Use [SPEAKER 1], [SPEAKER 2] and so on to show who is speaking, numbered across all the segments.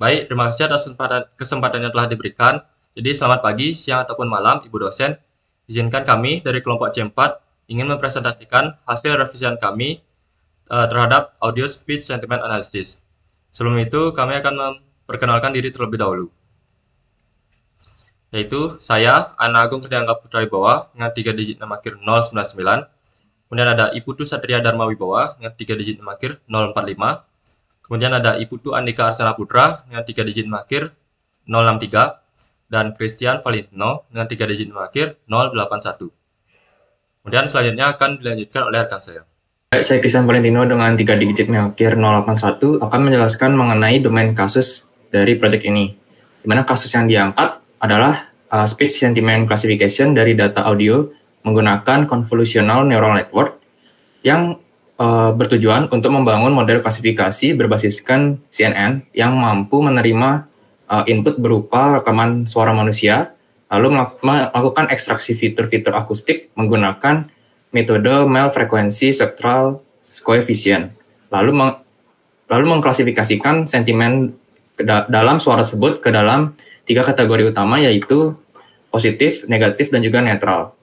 [SPEAKER 1] Baik, terima kasih atas kesempatan yang telah diberikan. Jadi selamat pagi, siang, ataupun malam, Ibu dosen. Izinkan kami dari kelompok C4 ingin mempresentasikan hasil revisian kami terhadap Audio Speech Sentiment Analysis. Sebelum itu, kami akan memperkenalkan diri terlebih dahulu. Yaitu saya, Ana Agung Kridiangga Putra Wibowo dengan 3 digit nama akhir 099. Kemudian ada Iputu Satria Dharma Wibowo dengan 3 digit nama akhir 045. Kemudian ada Iputu Andika Arsana Putra dengan 3 digit nama akhir 063. Dan Christian Valentino dengan 3 digit nama akhir 081. Kemudian selanjutnya akan dilanjutkan oleh rekan saya.
[SPEAKER 2] Saya Christian Valentino dengan 3 digit akhir 081 akan menjelaskan mengenai domain kasus dari proyek ini. Di mana kasus yang diangkat adalah speech sentiment classification dari data audio menggunakan convolutional neural network yang bertujuan untuk membangun model klasifikasi berbasiskan CNN yang mampu menerima input berupa rekaman suara manusia, lalu melakukan ekstraksi fitur-fitur akustik menggunakan metode Mel Frequency Spectral Coefficient, lalu mengklasifikasikan sentimen dalam suara tersebut ke dalam 3 kategori utama, yaitu positif, negatif, dan juga netral.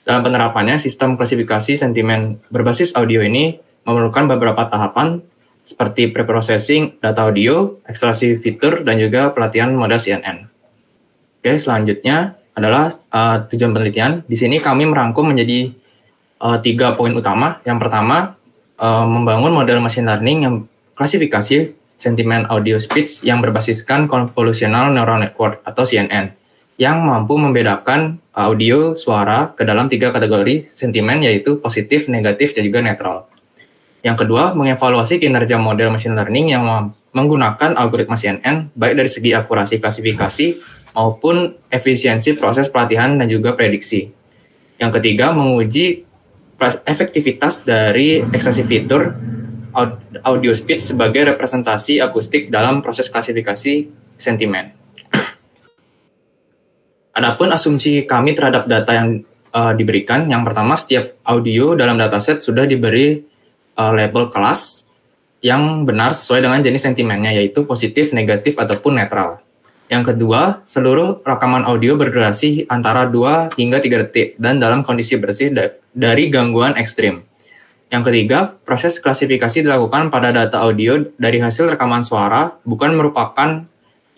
[SPEAKER 2] Dalam penerapannya, sistem klasifikasi sentimen berbasis audio ini memerlukan beberapa tahapan seperti preprocessing data audio, ekstraksi fitur, dan juga pelatihan model CNN. Oke, selanjutnya adalah tujuan penelitian. Di sini kami merangkum menjadi 3 poin utama. Yang pertama, membangun model machine learning yang klasifikasi sentimen audio speech yang berbasiskan convolutional neural network atau CNN yang mampu membedakan audio suara ke dalam 3 kategori sentimen, yaitu positif, negatif, dan juga netral. Yang kedua, mengevaluasi kinerja model machine learning yang menggunakan algoritma CNN baik dari segi akurasi klasifikasi maupun efisiensi proses pelatihan dan juga prediksi. Yang ketiga, menguji efektivitas dari ekstraksi fitur audio speech sebagai representasi akustik dalam proses klasifikasi sentimen. Adapun asumsi kami terhadap data yang diberikan, yang pertama, setiap audio dalam dataset sudah diberi label kelas yang benar sesuai dengan jenis sentimennya, yaitu positif, negatif, ataupun netral. Yang kedua, seluruh rekaman audio berdurasi antara 2 hingga 3 detik dan dalam kondisi bersih dari gangguan ekstrim. Yang ketiga, proses klasifikasi dilakukan pada data audio dari hasil rekaman suara, bukan merupakan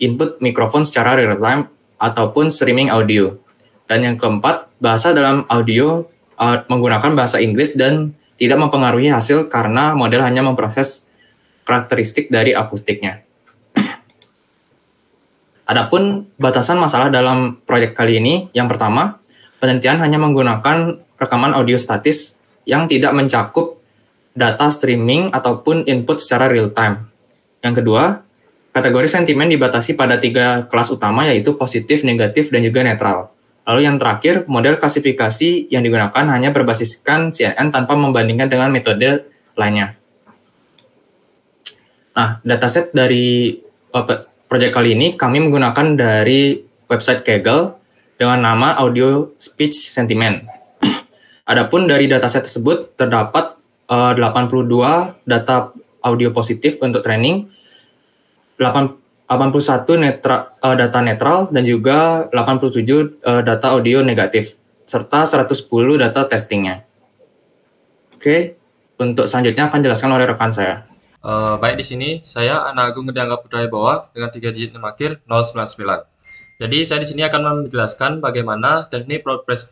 [SPEAKER 2] input mikrofon secara real-time ataupun streaming audio. Dan yang keempat, bahasa dalam audio menggunakan bahasa Inggris dan tidak mempengaruhi hasil karena model hanya memproses karakteristik dari akustiknya. Adapun batasan masalah dalam proyek kali ini, yang pertama, penelitian hanya menggunakan rekaman audio statis yang tidak mencakup data streaming ataupun input secara real-time. Yang kedua, kategori sentimen dibatasi pada 3 kelas utama, yaitu positif, negatif, dan juga netral. Lalu yang terakhir, model klasifikasi yang digunakan hanya berbasiskan CNN tanpa membandingkan dengan metode lainnya. Nah, dataset dari proyek kali ini kami menggunakan dari website Kaggle dengan nama Audio Speech Sentiment. Adapun dari dataset tersebut terdapat 82 data audio positif untuk training, 81 data netral, dan juga 87 data audio negatif, serta 110 data testingnya. Oke, untuk selanjutnya akan dijelaskan oleh rekan saya.
[SPEAKER 1] Baik, di sini saya Ana Agung Kridiangga Putra Wibowo dengan 3 digit nama akhir 099. Jadi saya di sini akan menjelaskan bagaimana teknik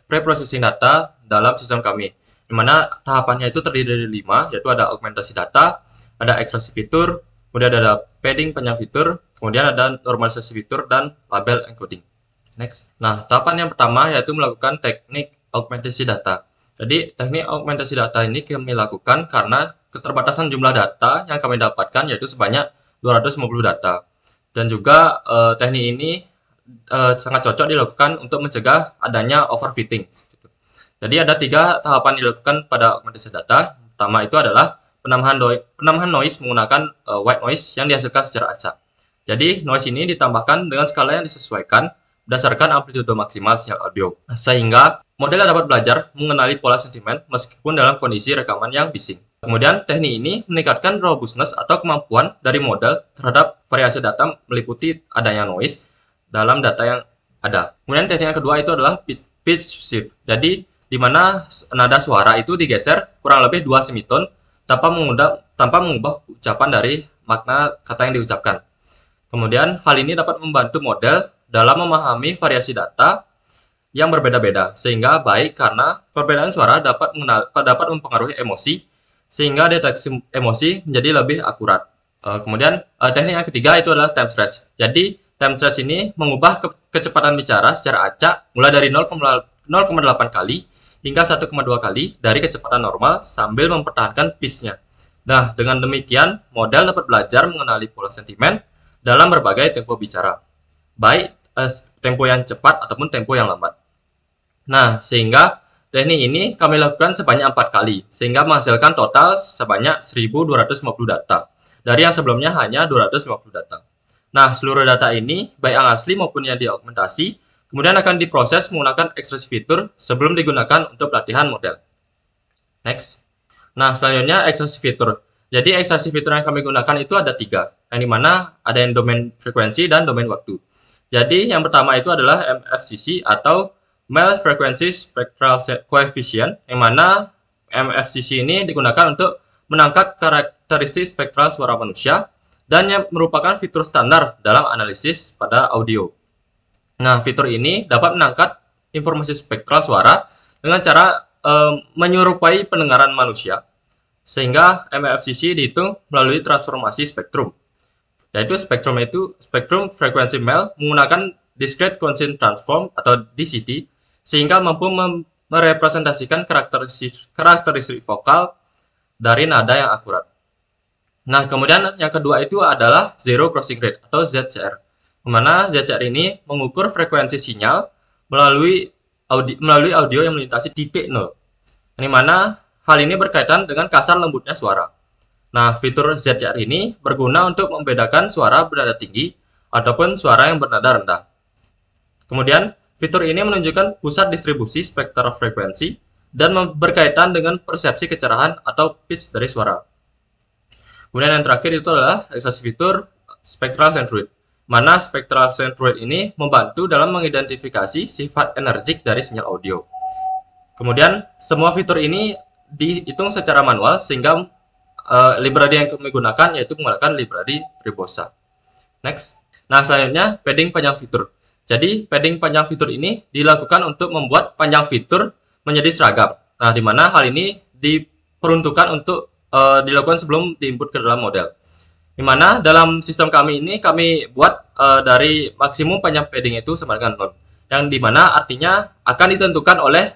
[SPEAKER 1] preprocessing data dalam sistem kami, di mana tahapannya itu terdiri dari 5, yaitu ada augmentasi data, ada ekstraksi fitur, kemudian ada padding panjang fitur, kemudian ada normalisasi fitur, dan label encoding. Next. Nah, tahapan yang pertama yaitu melakukan teknik augmentasi data. Jadi, teknik augmentasi data ini kami lakukan karena keterbatasan jumlah data yang kami dapatkan, yaitu sebanyak 250 data. Dan juga teknik ini sangat cocok dilakukan untuk mencegah adanya overfitting. Jadi ada 3 tahapan dilakukan pada augmentasi data. Pertama itu adalah penambahan noise menggunakan white noise yang dihasilkan secara acak. Jadi noise ini ditambahkan dengan skala yang disesuaikan berdasarkan amplitude maksimal sinyal audio, sehingga Model dapat belajar mengenali pola sentimen meskipun dalam kondisi rekaman yang bising. Kemudian, teknik ini meningkatkan robustness atau kemampuan dari model terhadap variasi data meliputi adanya noise dalam data yang ada. Kemudian, teknik yang kedua itu adalah pitch shift. Jadi, di mana nada suara itu digeser kurang lebih 2 semiton tanpa mengubah ucapan dari makna kata yang diucapkan. Kemudian, hal ini dapat membantu model dalam memahami variasi data yang berbeda-beda, sehingga baik karena perbedaan suara dapat mempengaruhi emosi, sehingga deteksi emosi menjadi lebih akurat. Kemudian, teknik yang ketiga itu adalah time stretch. Jadi, time stretch ini mengubah kecepatan bicara secara acak mulai dari 0,8 kali hingga 1,2 kali dari kecepatan normal sambil mempertahankan pitch-nya. Nah, dengan demikian, model dapat belajar mengenali pola sentimen dalam berbagai tempo bicara, baik tempo yang cepat ataupun tempo yang lambat. Nah, sehingga teknik ini kami lakukan sebanyak 4 kali, sehingga menghasilkan total sebanyak 1.250 data, dari yang sebelumnya hanya 250 data. Nah, seluruh data ini, baik yang asli maupun yang diaugmentasi, kemudian akan diproses menggunakan extraction fitur sebelum digunakan untuk pelatihan model. Next. Nah, selanjutnya extraction fitur. Jadi, extraction fitur yang kami gunakan itu ada 3, yang dimana ada yang domain frekuensi dan domain waktu. Jadi, yang pertama itu adalah MFCC atau Male Frequency Spectral Coefficient, yang mana MFCC ini digunakan untuk menangkap karakteristik spektral suara manusia dan yang merupakan fitur standar dalam analisis pada audio. Nah, fitur ini dapat menangkap informasi spektral suara dengan cara menyerupai pendengaran manusia, sehingga MFCC dihitung melalui transformasi spektrum. Yaitu spektrum frekuensi Male menggunakan Discrete Constant Transform atau DCT, sehingga mampu merepresentasikan karakteristik vokal dari nada yang akurat. Nah, kemudian yang kedua itu adalah Zero Crossing Rate atau ZCR, di mana ZCR ini mengukur frekuensi sinyal melalui audio yang melintasi titik nol, di mana hal ini berkaitan dengan kasar lembutnya suara. Nah, fitur ZCR ini berguna untuk membedakan suara bernada tinggi ataupun suara yang bernada rendah. Kemudian, fitur ini menunjukkan pusat distribusi spektral frekuensi dan berkaitan dengan persepsi kecerahan atau pitch dari suara. Kemudian yang terakhir itu adalah extraction fitur spectral centroid, mana spectral centroid ini membantu dalam mengidentifikasi sifat energik dari sinyal audio. Kemudian, semua fitur ini dihitung secara manual, sehingga library yang kami gunakan yaitu menggunakan library Rebosa. Next. Nah, selanjutnya padding panjang fitur. Jadi, padding panjang fitur ini dilakukan untuk membuat panjang fitur menjadi seragam. Nah, di mana hal ini diperuntukkan untuk dilakukan sebelum diinput ke dalam model. Di mana dalam sistem kami ini kami buat dari maksimum panjang padding itu sama dengan 0. Yang di mana artinya akan ditentukan oleh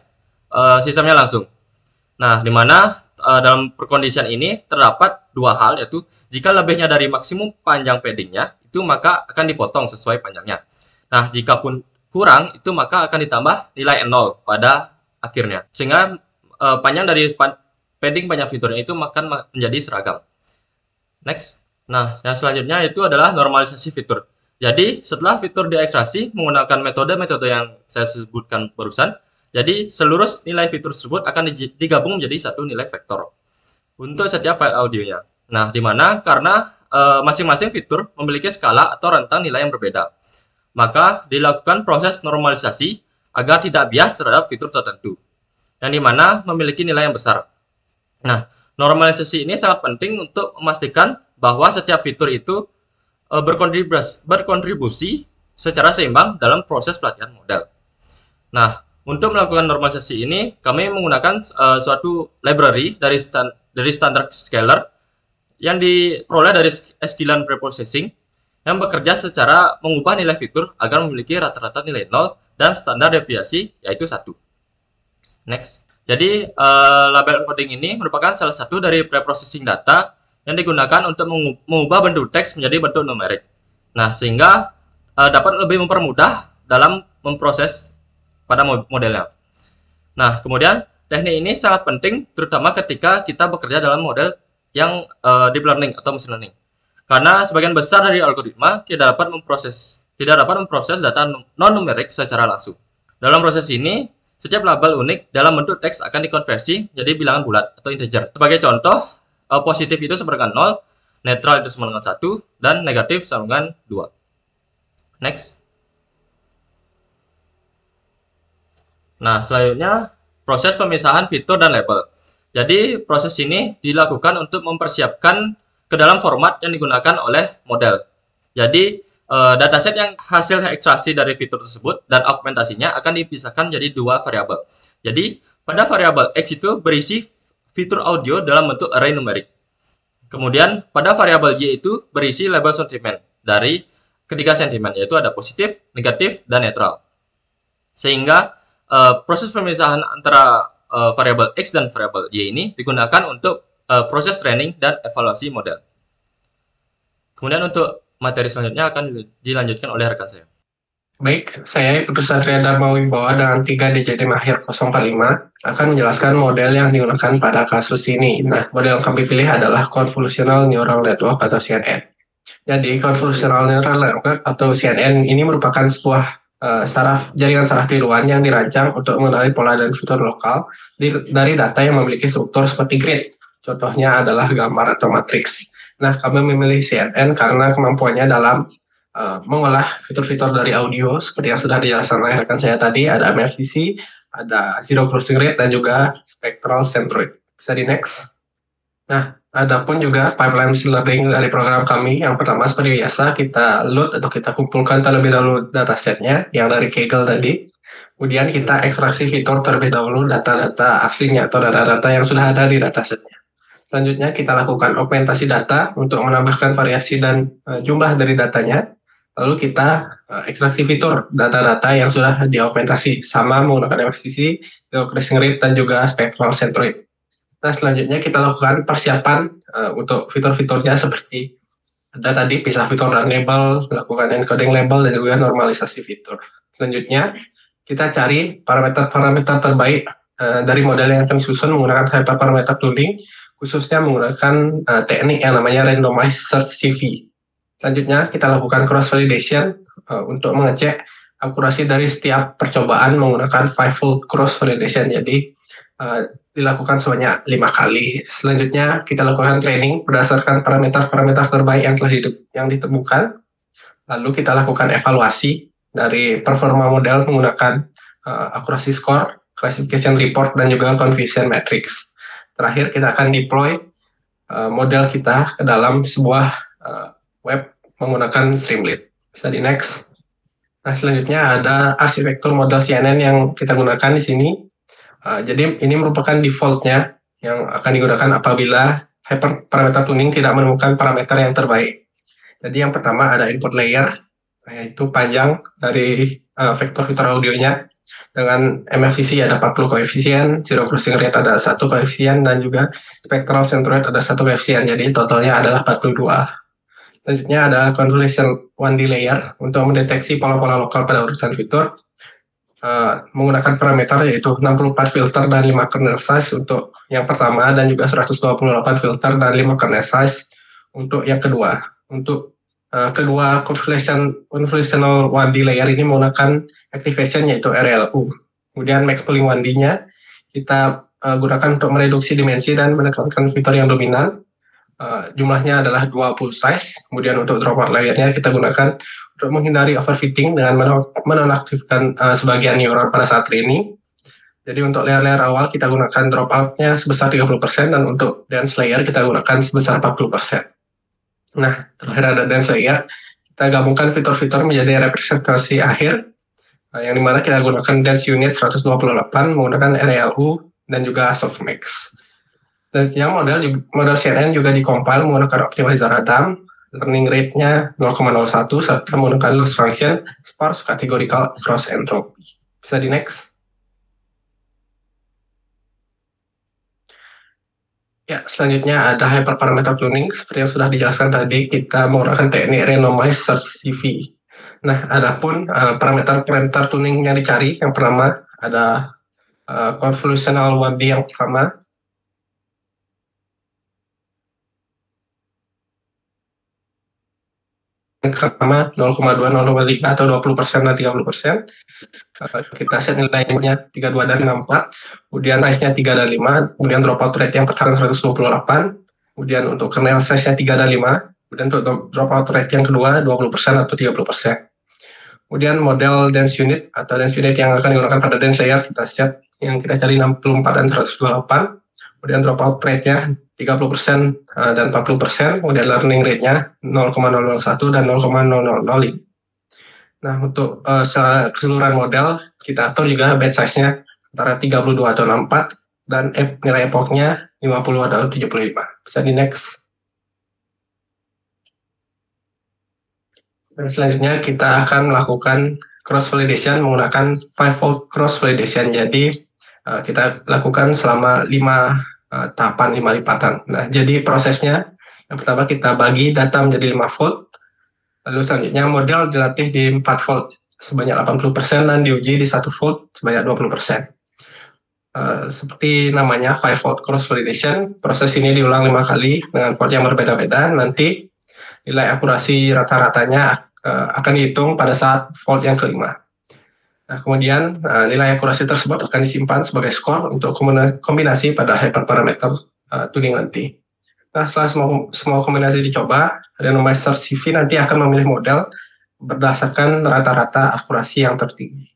[SPEAKER 1] sistemnya langsung. Nah, di mana dalam perkondisian ini terdapat dua hal, yaitu jika lebihnya dari maksimum panjang paddingnya, itu maka akan dipotong sesuai panjangnya. Nah, jika pun kurang, itu maka akan ditambah nilai 0 pada akhirnya. Sehingga panjang dari padding panjang fiturnya itu akan menjadi seragam. Next. Nah, yang selanjutnya itu adalah normalisasi fitur. Jadi, setelah fitur diekstraksi menggunakan metode-metode yang saya sebutkan barusan, jadi seluruh nilai fitur tersebut akan digabung menjadi satu nilai vektor untuk setiap file audionya. Nah, di mana karena masing-masing fitur memiliki skala atau rentang nilai yang berbeda, maka dilakukan proses normalisasi agar tidak bias terhadap fitur tertentu, yang dimana memiliki nilai yang besar. Nah, normalisasi ini sangat penting untuk memastikan bahwa setiap fitur itu berkontribusi secara seimbang dalam proses pelatihan model. Nah, untuk melakukan normalisasi ini, kami menggunakan suatu library dari standar scaler yang diperoleh dari Escalon Preprocessing, yang bekerja secara mengubah nilai fitur agar memiliki rata-rata nilai 0 dan standar deviasi yaitu 1. Next. Jadi, label encoding ini merupakan salah satu dari preprocessing data yang digunakan untuk mengubah bentuk teks menjadi bentuk numerik. Nah, sehingga dapat lebih mempermudah dalam memproses pada modelnya. Nah, kemudian teknik ini sangat penting terutama ketika kita bekerja dalam model yang deep learning atau machine learning. Karena sebagian besar dari algoritma tidak dapat memproses data non-numerik secara langsung. Dalam proses ini, Setiap label unik dalam bentuk teks akan dikonversi jadi bilangan bulat atau integer. Sebagai contoh, positif itu sama dengan 0, netral itu sama dengan 1, dan negatif sama dengan 2. Next. Nah, selanjutnya proses pemisahan fitur dan label. Jadi, proses ini dilakukan untuk mempersiapkan ke dalam format yang digunakan oleh model. Jadi, dataset yang hasil ekstraksi dari fitur tersebut dan augmentasinya akan dipisahkan jadi dua variabel. Jadi, pada variabel X itu berisi fitur audio dalam bentuk array numerik. Kemudian, pada variabel Y itu berisi label sentimen dari ketiga sentimen, yaitu ada positif, negatif, dan netral. Sehingga, proses pemisahan antara variabel X dan variabel Y ini digunakan untuk proses training dan evaluasi model. Kemudian untuk materi selanjutnya akan dilanjutkan oleh rekan saya.
[SPEAKER 3] Baik, saya Putu Satria Dharma Wibawa dengan 3 DJT Mahir 045 akan menjelaskan model yang digunakan pada kasus ini. Nah, model yang kami pilih adalah Convolutional Neural Network atau CNN. Jadi, Convolutional Neural Network atau CNN ini merupakan sebuah jaringan saraf tiruan yang dirancang untuk mengenali pola dan fitur lokal dari data yang memiliki struktur seperti grid. Contohnya adalah gambar atau matriks. Nah, kami memilih CNN karena kemampuannya dalam mengolah fitur-fitur dari audio seperti yang sudah dijelaskan oleh rekan saya tadi, ada MFCC, ada zero crossing rate, dan juga spectral centroid. Bisa di next. Nah, ada pun juga pipeline machine learning dari program kami. Yang pertama seperti biasa kita load atau kita kumpulkan terlebih dahulu datasetnya yang dari Kaggle tadi. Kemudian kita ekstraksi fitur terlebih dahulu data-data aslinya atau data-data yang sudah ada di datasetnya. Selanjutnya kita lakukan augmentasi data untuk menambahkan variasi dan jumlah dari datanya. Lalu kita ekstraksi fitur data-data yang sudah diaugmentasi sama menggunakan MFCC, zero crossing rate, dan juga spectral centroid. Nah, selanjutnya kita lakukan persiapan untuk fitur-fiturnya seperti ada tadi pisah fitur dan label, lakukan encoding label, dan juga normalisasi fitur. Selanjutnya kita cari parameter-parameter terbaik dari model yang akan disusun menggunakan hyperparameter tuning, khususnya menggunakan teknik yang namanya randomized search CV. Selanjutnya kita lakukan cross validation untuk mengecek akurasi dari setiap percobaan menggunakan fivefold cross validation. Jadi dilakukan sebanyak 5 kali. Selanjutnya kita lakukan training berdasarkan parameter-parameter terbaik yang ditemukan. Lalu kita lakukan evaluasi dari performa model menggunakan akurasi score, classification report, dan juga confusion matrix. Terakhir kita akan deploy model kita ke dalam sebuah web menggunakan Streamlit. Bisa di next. Nah, selanjutnya ada arsitektur model CNN yang kita gunakan di sini. Jadi ini merupakan defaultnya yang akan digunakan apabila hyperparameter tuning tidak menemukan parameter yang terbaik. Jadi yang pertama ada input layer, yaitu panjang dari vektor fitur audionya. Dengan MFCC ada 40 koefisien, zero crossing rate ada 1 koefisien, dan juga spectral centroid ada 1 koefisien. Jadi totalnya adalah 42. Selanjutnya ada convolution 1D layer untuk mendeteksi pola-pola lokal pada urutan fitur. Menggunakan parameter yaitu 64 filter dan 5 kernel size untuk yang pertama, dan juga 128 filter dan 5 kernel size untuk yang kedua. Untuk kedua convolutional 1D layer ini menggunakan activation yaitu RLU. Kemudian max pooling 1D-nya kita gunakan untuk mereduksi dimensi dan menekankan fitur yang dominan. Jumlahnya adalah 20 size. Kemudian untuk dropout layernya kita gunakan untuk menghindari overfitting dengan menonaktifkan sebagian neuron pada saat training. Jadi untuk layer-layer awal kita gunakan dropout-nya sebesar 30%, dan untuk dense layer kita gunakan sebesar 40%. Nah, terakhir ada dense layer. Kita gabungkan fitur-fitur menjadi representasi akhir, yang dimana kita gunakan dense unit 128 menggunakan RLU dan juga softmax. Dan yang model CNN juga dikompil menggunakan optimizer Adam, learning rate-nya 0,01 serta menggunakan loss function sparse categorical cross entropy. Bisa di next. Ya, selanjutnya ada hyperparameter tuning. Seperti yang sudah dijelaskan tadi, kita menggunakan teknik randomized search CV. Nah, adapun parameter tuning yang dicari, yang pertama ada convolutional 1D yang pertama. pertama 0,2, 0,3 atau 20% dan 30%. Kita set nilainya 32 dan 64, kemudian size-nya 3 dan 5, kemudian dropout rate yang pertama 128, kemudian untuk kernel size-nya 3 dan 5, kemudian untuk dropout rate yang kedua 20% atau 30%. Kemudian model dense unit atau dense unit yang akan digunakan pada dense layer kita set yang kita cari 64 dan 128, kemudian dropout rate-nya 30% dan 40%, kemudian learning rate-nya 0,001 dan 0,0005. Nah, untuk keseluruhan model, kita atur juga batch size-nya antara 32 atau 64, dan nilai epoch-nya 50 atau 75. Bisa di next. Dan selanjutnya kita akan melakukan cross-validation menggunakan 5-fold cross-validation. Jadi, kita lakukan selama 5 tahapan, 5 lipatan. Nah, jadi prosesnya, yang pertama kita bagi data menjadi 5 fold, lalu selanjutnya model dilatih di 4 fold sebanyak 80% dan diuji di 1 fold sebanyak 20%. Seperti namanya 5-fold cross-validation, proses ini diulang 5 kali dengan fold yang berbeda-beda. Nanti nilai akurasi rata-ratanya akan dihitung pada saat fold yang kelima. Nah, kemudian nilai akurasi tersebut akan disimpan sebagai skor untuk kombinasi pada hyperparameter tuning nanti. Nah, setelah semua kombinasi dicoba, randomizer CV nanti akan memilih model berdasarkan rata-rata akurasi yang tertinggi.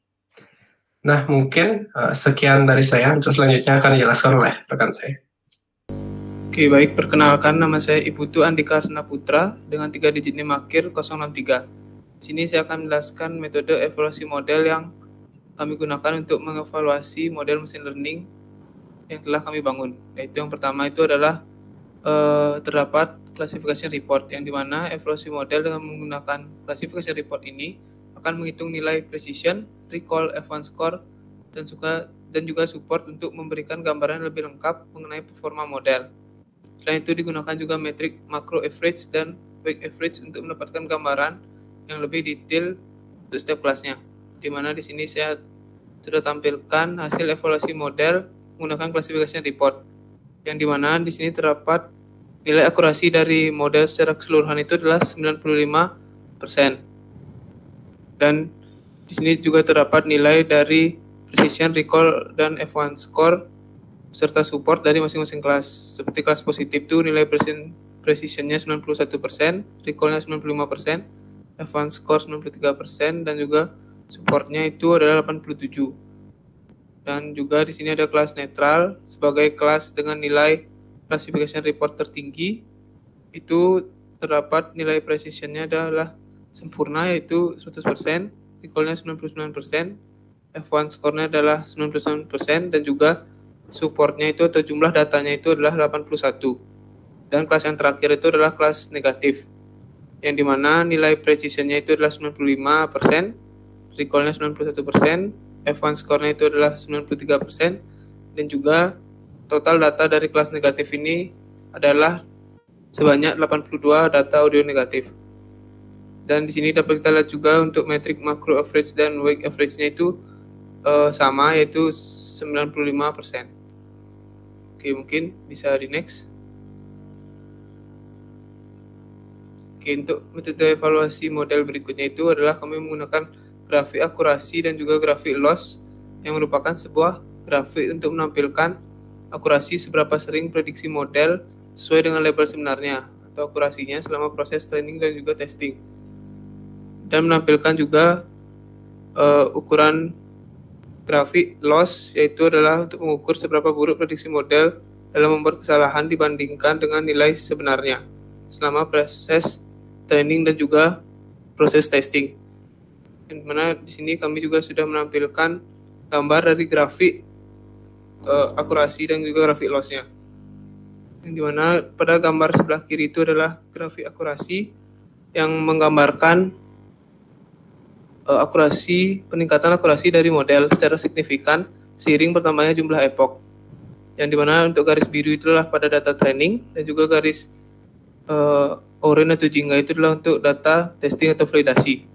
[SPEAKER 3] Nah, mungkin sekian dari saya. Untuk selanjutnya akan dijelaskan oleh rekan saya.
[SPEAKER 4] Oke, baik. Perkenalkan, nama saya Iputu Andika Arsena Putra dengan 3 digit NIM akhir 063. Di sini saya akan menjelaskan metode evaluasi model yang kami gunakan untuk mengevaluasi model mesin learning yang telah kami bangun. Yaitu yang pertama itu adalah terdapat classification report, yang dimana evaluasi model dengan menggunakan classification report ini akan menghitung nilai precision, recall, advanced score, dan juga support untuk memberikan gambaran lebih lengkap mengenai performa model. Selain itu digunakan juga metrik macro average dan weight average untuk mendapatkan gambaran yang lebih detail untuk setiap kelasnya. Di mana di sini saya sudah tampilkan hasil evaluasi model menggunakan classification report, yang di mana di sini terdapat nilai akurasi dari model secara keseluruhan itu adalah 95%. Dan di sini juga terdapat nilai dari precision, recall, dan F1 score serta support dari masing-masing kelas. Seperti kelas positif itu nilai precisionnya 91%, recallnya 95%, F1 score 93%, dan juga supportnya itu adalah 87%. Dan juga di sini ada kelas netral sebagai kelas dengan nilai classification report tertinggi. Itu terdapat nilai precisionnya adalah sempurna yaitu 100%, recallnya 99%, F1 score-nya adalah 99%, dan juga supportnya itu atau jumlah datanya itu adalah 81. Dan kelas yang terakhir itu adalah kelas negatif, yang dimana nilai precisionnya itu adalah 95%, recallnya 91%, F1 score-nya itu adalah 93%, dan juga total data dari kelas negatif ini adalah sebanyak 82 data audio negatif. Dan di sini dapat kita lihat juga untuk metrik macro average dan weight average-nya itu sama, yaitu 95%. Oke, mungkin bisa di next. Oke, untuk metode evaluasi model berikutnya itu adalah kami menggunakan grafik akurasi dan juga grafik loss, yang merupakan sebuah grafik untuk menampilkan akurasi seberapa sering prediksi model sesuai dengan label sebenarnya atau akurasinya selama proses training dan juga testing. Dan menampilkan juga ukuran grafik loss, yaitu adalah untuk mengukur seberapa buruk prediksi model dalam membuat kesalahan dibandingkan dengan nilai sebenarnya selama proses training dan juga proses testing. Yang mana di sini kami juga sudah menampilkan gambar dari grafik akurasi dan juga grafik loss-nya. Yang dimana pada gambar sebelah kiri itu adalah grafik akurasi yang menggambarkan peningkatan akurasi dari model secara signifikan seiring bertambahnya jumlah epoch. Yang dimana untuk garis biru itu adalah pada data training, dan juga garis oranye atau jingga itu adalah untuk data testing atau validasi.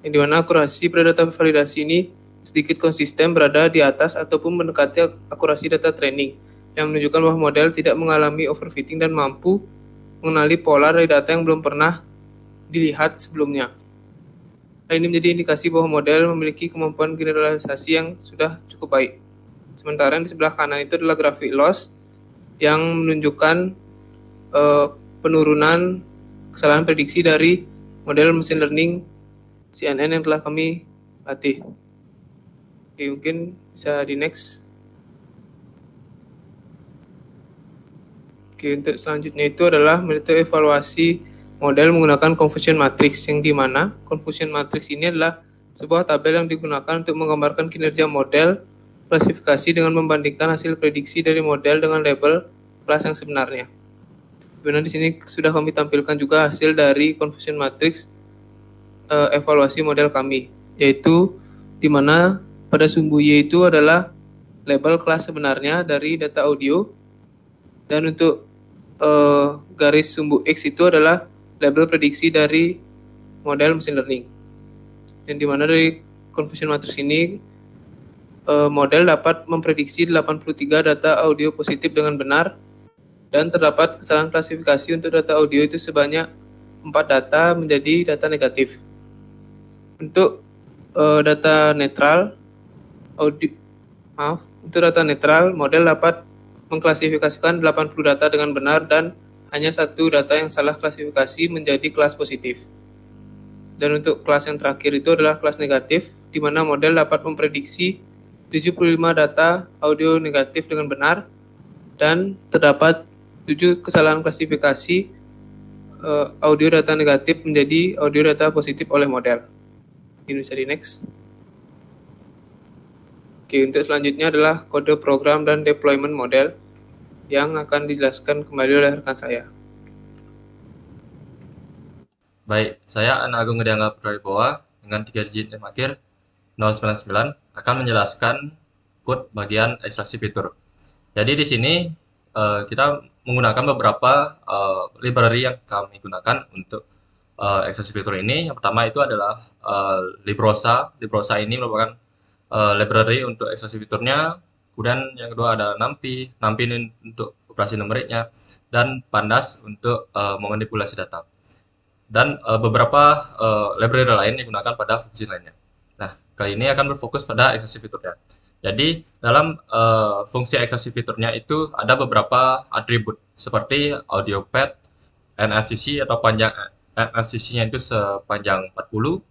[SPEAKER 4] Yang dimana akurasi pada data validasi ini sedikit konsisten berada di atas ataupun mendekati akurasi data training, yang menunjukkan bahwa model tidak mengalami overfitting dan mampu mengenali pola dari data yang belum pernah dilihat sebelumnya. Hal ini menjadi indikasi bahwa model memiliki kemampuan generalisasi yang sudah cukup baik. Sementara yang di sebelah kanan itu adalah grafik loss yang menunjukkan penurunan kesalahan prediksi dari model machine learning CNN yang telah kami latih. Oke, mungkin bisa di next. Oke, untuk selanjutnya itu adalah metode evaluasi model menggunakan confusion matrix, yang dimana confusion matrix ini adalah sebuah tabel yang digunakan untuk menggambarkan kinerja model klasifikasi dengan membandingkan hasil prediksi dari model dengan label kelas yang sebenarnya. Sebenarnya di sini sudah kami tampilkan juga hasil dari confusion matrix evaluasi model kami, yaitu dimana pada sumbu Y itu adalah label kelas sebenarnya dari data audio, dan untuk garis sumbu X itu adalah label prediksi dari model machine learning. Yang dimana dari confusion matrix ini model dapat memprediksi 83 data audio positif dengan benar, dan terdapat kesalahan klasifikasi untuk data audio itu sebanyak 4 data menjadi data negatif. Untuk data netral untuk data netral, model dapat mengklasifikasikan 80 data dengan benar dan hanya 1 data yang salah klasifikasi menjadi kelas positif. Dan untuk kelas yang terakhir itu adalah kelas negatif, di mana model dapat memprediksi 75 data audio negatif dengan benar, dan terdapat 7 kesalahan klasifikasi audio data negatif menjadi audio data positif oleh model. Ini bisa di next. Oke, untuk selanjutnya adalah kode program dan deployment model yang akan dijelaskan kembali oleh rekan saya.
[SPEAKER 1] Baik, saya Ana Agung Ngediangga Prawibowo dengan 3 digit NIM akhir 099 akan menjelaskan code bagian ekstraksi fitur. Jadi di sini kita menggunakan beberapa library yang kami gunakan untuk ekstraksi fitur ini. Yang pertama itu adalah Librosa. Librosa ini merupakan library untuk ekstraksi fiturnya. Kemudian yang kedua ada NumPy. NumPy ini untuk operasi numeriknya, dan Pandas untuk memanipulasi data. Dan beberapa library lain digunakan pada fungsi lainnya. Nah, kali ini akan berfokus pada ekstraksi fiturnya. Jadi, dalam fungsi ekstraksi fiturnya itu ada beberapa atribut seperti audio pad, NFCC atau panjang NFCC-nya itu sepanjang 40,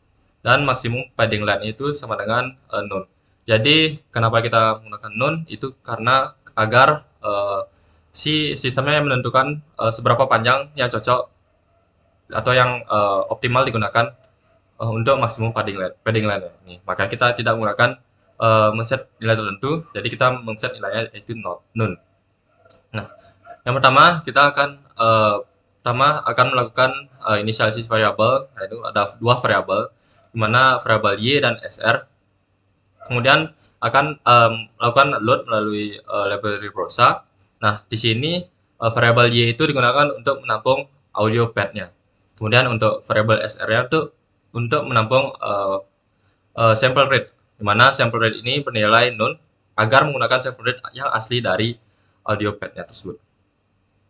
[SPEAKER 1] dan maksimum padding length itu sama dengan none. Jadi, kenapa kita menggunakan none? Itu karena agar si sistemnya yang menentukan seberapa panjang yang cocok atau yang optimal digunakan untuk maksimum padding length. Nih, maka kita tidak menggunakan men-set nilai tertentu, jadi kita men-set nilainya yaitu none. Nah, yang pertama kita akan melakukan inisialisasi variabel, yaitu ada 2 variabel, di mana variabel Y dan SR. Kemudian akan melakukan load melalui library Librosa. Nah, di sini variabel Y itu digunakan untuk menampung audio pad-nya. Kemudian untuk variabel SR-nya itu untuk menampung sample rate, di mana sample rate ini bernilai none agar menggunakan sample rate yang asli dari audio pad-nya tersebut.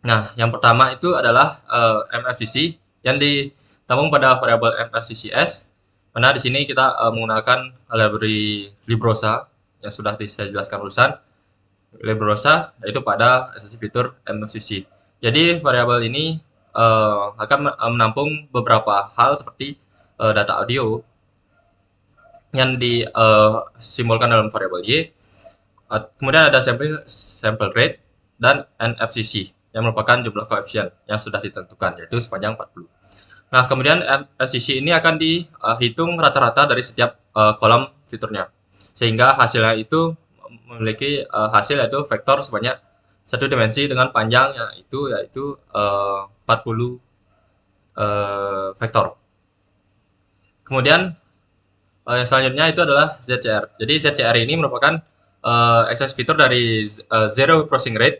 [SPEAKER 1] Nah, yang pertama itu adalah MFCC yang ditampung pada variabel MFCCS, mana di sini kita menggunakan library Librosa yang sudah saya jelaskan barusan. Librosa yaitu pada ekstraksi fitur MFCC. Jadi variabel ini akan menampung beberapa hal seperti data audio yang disimbolkan dalam variabel Y. Kemudian ada sample rate dan NFCC yang merupakan jumlah koefisien yang sudah ditentukan, yaitu sepanjang 40. Nah, kemudian NFCC ini akan dihitung rata-rata dari setiap kolom fiturnya, sehingga hasilnya itu memiliki hasil yaitu vektor sebanyak 1 dimensi dengan panjang yaitu 40 vektor. Kemudian yang selanjutnya itu adalah ZCR. Jadi ZCR ini merupakan ekstraksi fitur dari Zero Processing Rate,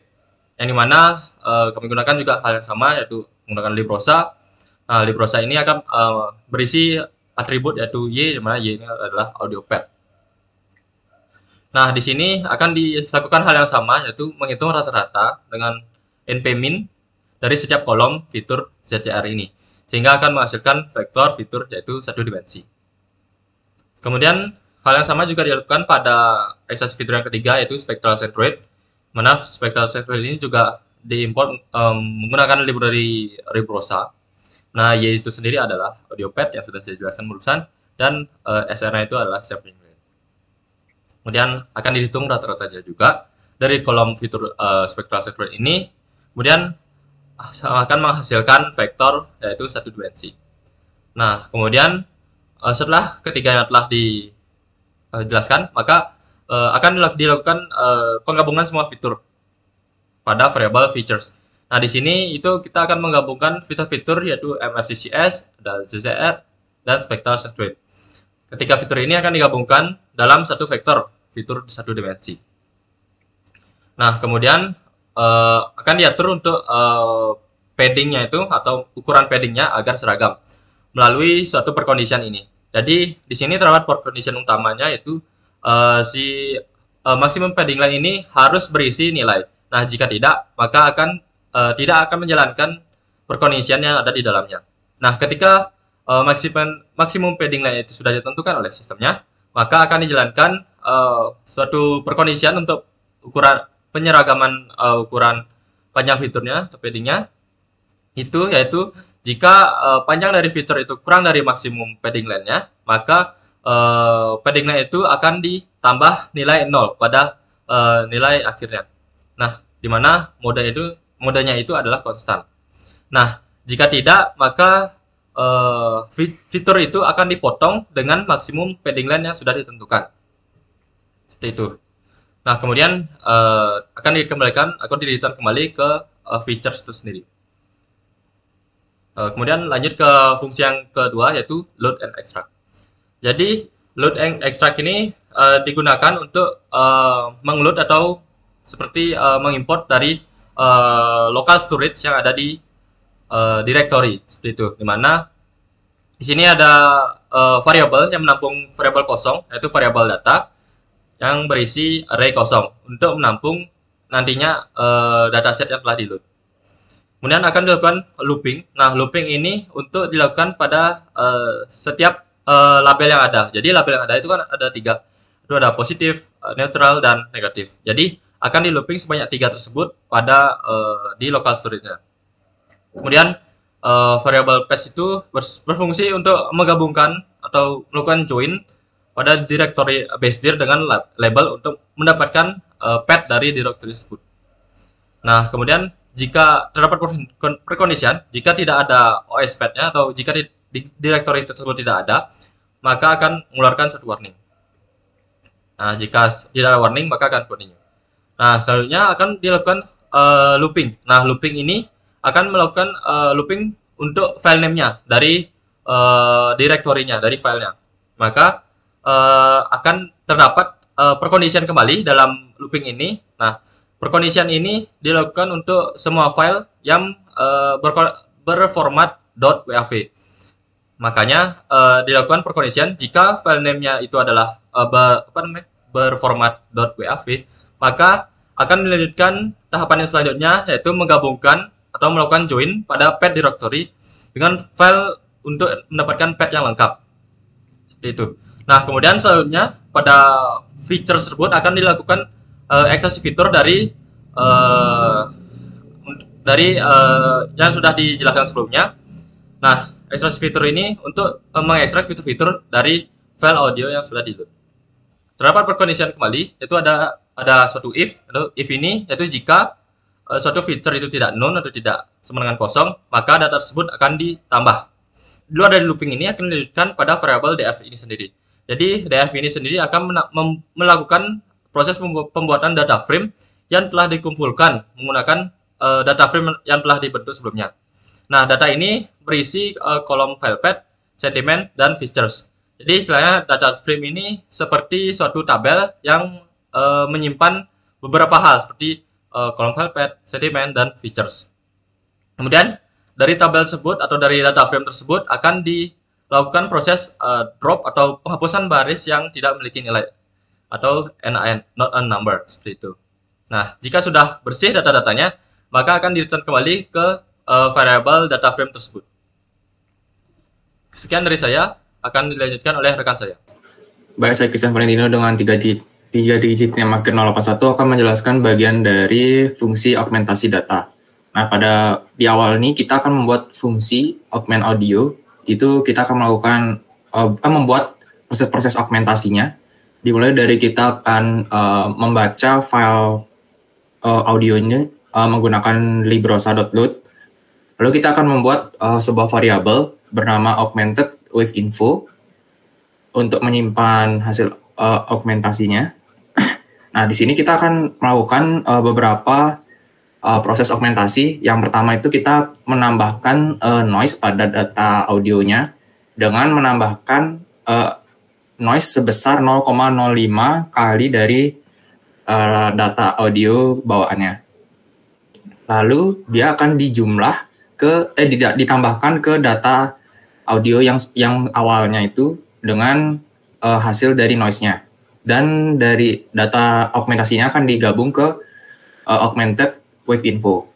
[SPEAKER 1] yang dimana kami gunakan juga hal yang sama, yaitu menggunakan Librosa. Nah, Librosa ini akan berisi atribut yaitu Y, di mana Y ini adalah audio pad. Nah, di sini akan dilakukan hal yang sama, yaitu menghitung rata-rata dengan npmin dari setiap kolom fitur ZCR ini. sehingga akan menghasilkan vektor fitur yaitu satu dimensi. Kemudian hal yang sama juga dilakukan pada ekstraksi fitur yang ketiga yaitu spectral centroid, mana spectral centroid ini juga diimport menggunakan library Rebrosa. Nah, Y itu sendiri adalah audio pad yang sudah saya jelaskan barusan, dan SR-nya itu adalah sampling rate. Kemudian akan dihitung rata-ratanya juga dari kolom fitur spectral centroid ini, kemudian akan menghasilkan vektor yaitu satu dimensi. Nah, kemudian setelah ketiganya telah dijelaskan, maka akan dilakukan penggabungan semua fitur pada variable features. Nah, di sini itu kita akan menggabungkan fitur-fitur yaitu MFCCS, ada ZZR, dan spectral centroid. Ketika fitur ini akan digabungkan dalam satu vektor, fitur satu dimensi. Nah, kemudian akan diatur untuk paddingnya itu atau ukuran paddingnya agar seragam melalui suatu perkondisian ini. Jadi di sini terdapat perkondisian utamanya yaitu maksimum padding line ini harus berisi nilai. Nah, jika tidak, maka tidak akan menjalankan perkondisian yang ada di dalamnya. Nah, ketika maksimum padding line itu sudah ditentukan oleh sistemnya, maka akan dijalankan suatu perkondisian untuk ukuran penyeragaman ukuran panjang fiturnya atau paddingnya, itu yaitu jika panjang dari fitur itu kurang dari maksimum padding line-nya, maka padding line itu akan ditambah nilai 0 pada nilai akhirnya. Nah, di mana modenya itu adalah konstan. Nah, jika tidak, maka fitur itu akan dipotong dengan maksimum padding line yang sudah ditentukan. Seperti itu. Nah, kemudian akan dikembalikan atau di-return kembali ke features itu sendiri. Kemudian lanjut ke fungsi yang kedua yaitu load and extract. Jadi load and extract ini digunakan untuk mengload atau seperti mengimport dari local storage yang ada di directory seperti itu. Dimana di sini ada variabel yang menampung variabel kosong yaitu variabel data yang berisi array kosong untuk menampung nantinya dataset yang telah di load. Kemudian akan dilakukan looping. Nah, looping ini untuk dilakukan pada setiap label yang ada. Jadi label yang ada itu kan ada 3. Itu ada positif, neutral, dan negatif. Jadi akan di looping sebanyak 3 tersebut pada di local storage-nya. Kemudian variable path itu berfungsi untuk menggabungkan atau melakukan join pada directory basedir dengan label untuk mendapatkan path dari directory tersebut. Nah, kemudian jika terdapat perkondisian, jika tidak ada OS path-nya atau jika di directory tersebut tidak ada, maka akan mengeluarkan satu warning. Nah, jika tidak ada warning, maka akan continue. Nah, selanjutnya akan dilakukan looping. Nah, looping ini akan melakukan looping untuk file name-nya dari directory-nya, dari filenya. Maka akan terdapat perkondisian kembali dalam looping ini. Nah, perkondisian ini dilakukan untuk semua file yang berformat .wav. Makanya dilakukan perkondisian jika file name-nya itu adalah berformat .wav, maka akan dilanjutkan tahapan yang selanjutnya yaitu menggabungkan atau melakukan join pada path directory dengan file untuk mendapatkan path yang lengkap. Seperti itu. Nah, kemudian selanjutnya pada feature tersebut akan dilakukan ekstraksi fitur dari yang sudah dijelaskan sebelumnya. Nah, ekstraksi fitur ini untuk mengekstrak fitur-fitur dari file audio yang sudah di-load. Terdapat perkondisian kembali, yaitu ada suatu if, atau if ini yaitu jika suatu feature itu tidak known atau tidak sama dengan kosong, maka data tersebut akan ditambah. Di luar dari looping ini akan dilanjutkan pada variabel df ini sendiri. Jadi df ini sendiri akan melakukan proses pembuatan data frame yang telah dikumpulkan menggunakan data frame yang telah dibentuk sebelumnya. Nah, data ini berisi kolom file path, sentiment, dan features. Jadi istilahnya data frame ini seperti suatu tabel yang menyimpan beberapa hal seperti kolom file path, sentiment, dan features. Kemudian dari tabel tersebut atau dari data frame tersebut akan dilakukan proses drop atau penghapusan baris yang tidak memiliki nilai atau NaN, not a number, seperti itu. Nah, jika sudah bersih data-datanya, maka akan di-return kembali ke variabel data frame tersebut. Sekian dari saya, akan dilanjutkan oleh rekan saya.
[SPEAKER 2] Baik, saya Christian Valentino dengan 3 digit Nemaker 081 akan menjelaskan bagian dari fungsi augmentasi data. Nah, di awal ini kita akan membuat fungsi augment audio. Itu kita akan melakukan membuat proses-proses augmentasinya. Dimulai dari kita akan membaca file audionya menggunakan librosa.load. Lalu kita akan membuat sebuah variabel bernama augmented with info untuk menyimpan hasil augmentasinya. Nah, di sini kita akan melakukan beberapa proses augmentasi. Yang pertama itu kita menambahkan noise pada data audionya dengan menambahkan noise sebesar 0,05 kali dari data audio bawaannya. Lalu dia akan ditambahkan ke data audio yang awalnya itu dengan hasil dari noise-nya. Dan dari data augmentasinya akan digabung ke augmented with info.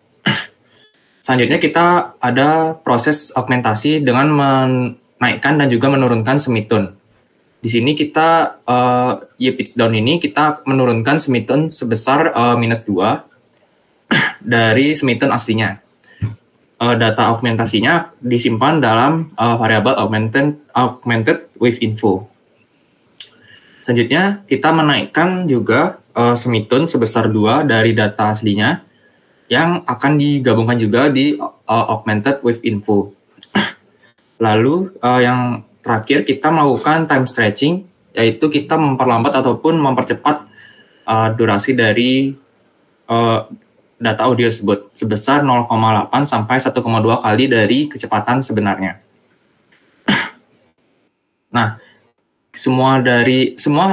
[SPEAKER 2] Selanjutnya kita ada proses augmentasi dengan menaikkan dan juga menurunkan semitone. Di sini kita pitch down ini kita menurunkan semitone sebesar -2 dari semitone aslinya. Data augmentasinya disimpan dalam variabel augmented with info. Selanjutnya kita menaikkan juga semitone sebesar 2 dari data aslinya yang akan digabungkan juga di augmented with info. Lalu yang terakhir kita melakukan time stretching, yaitu kita memperlambat ataupun mempercepat durasi dari data audio tersebut sebesar 0,8 sampai 1,2 kali dari kecepatan sebenarnya. Nah, semua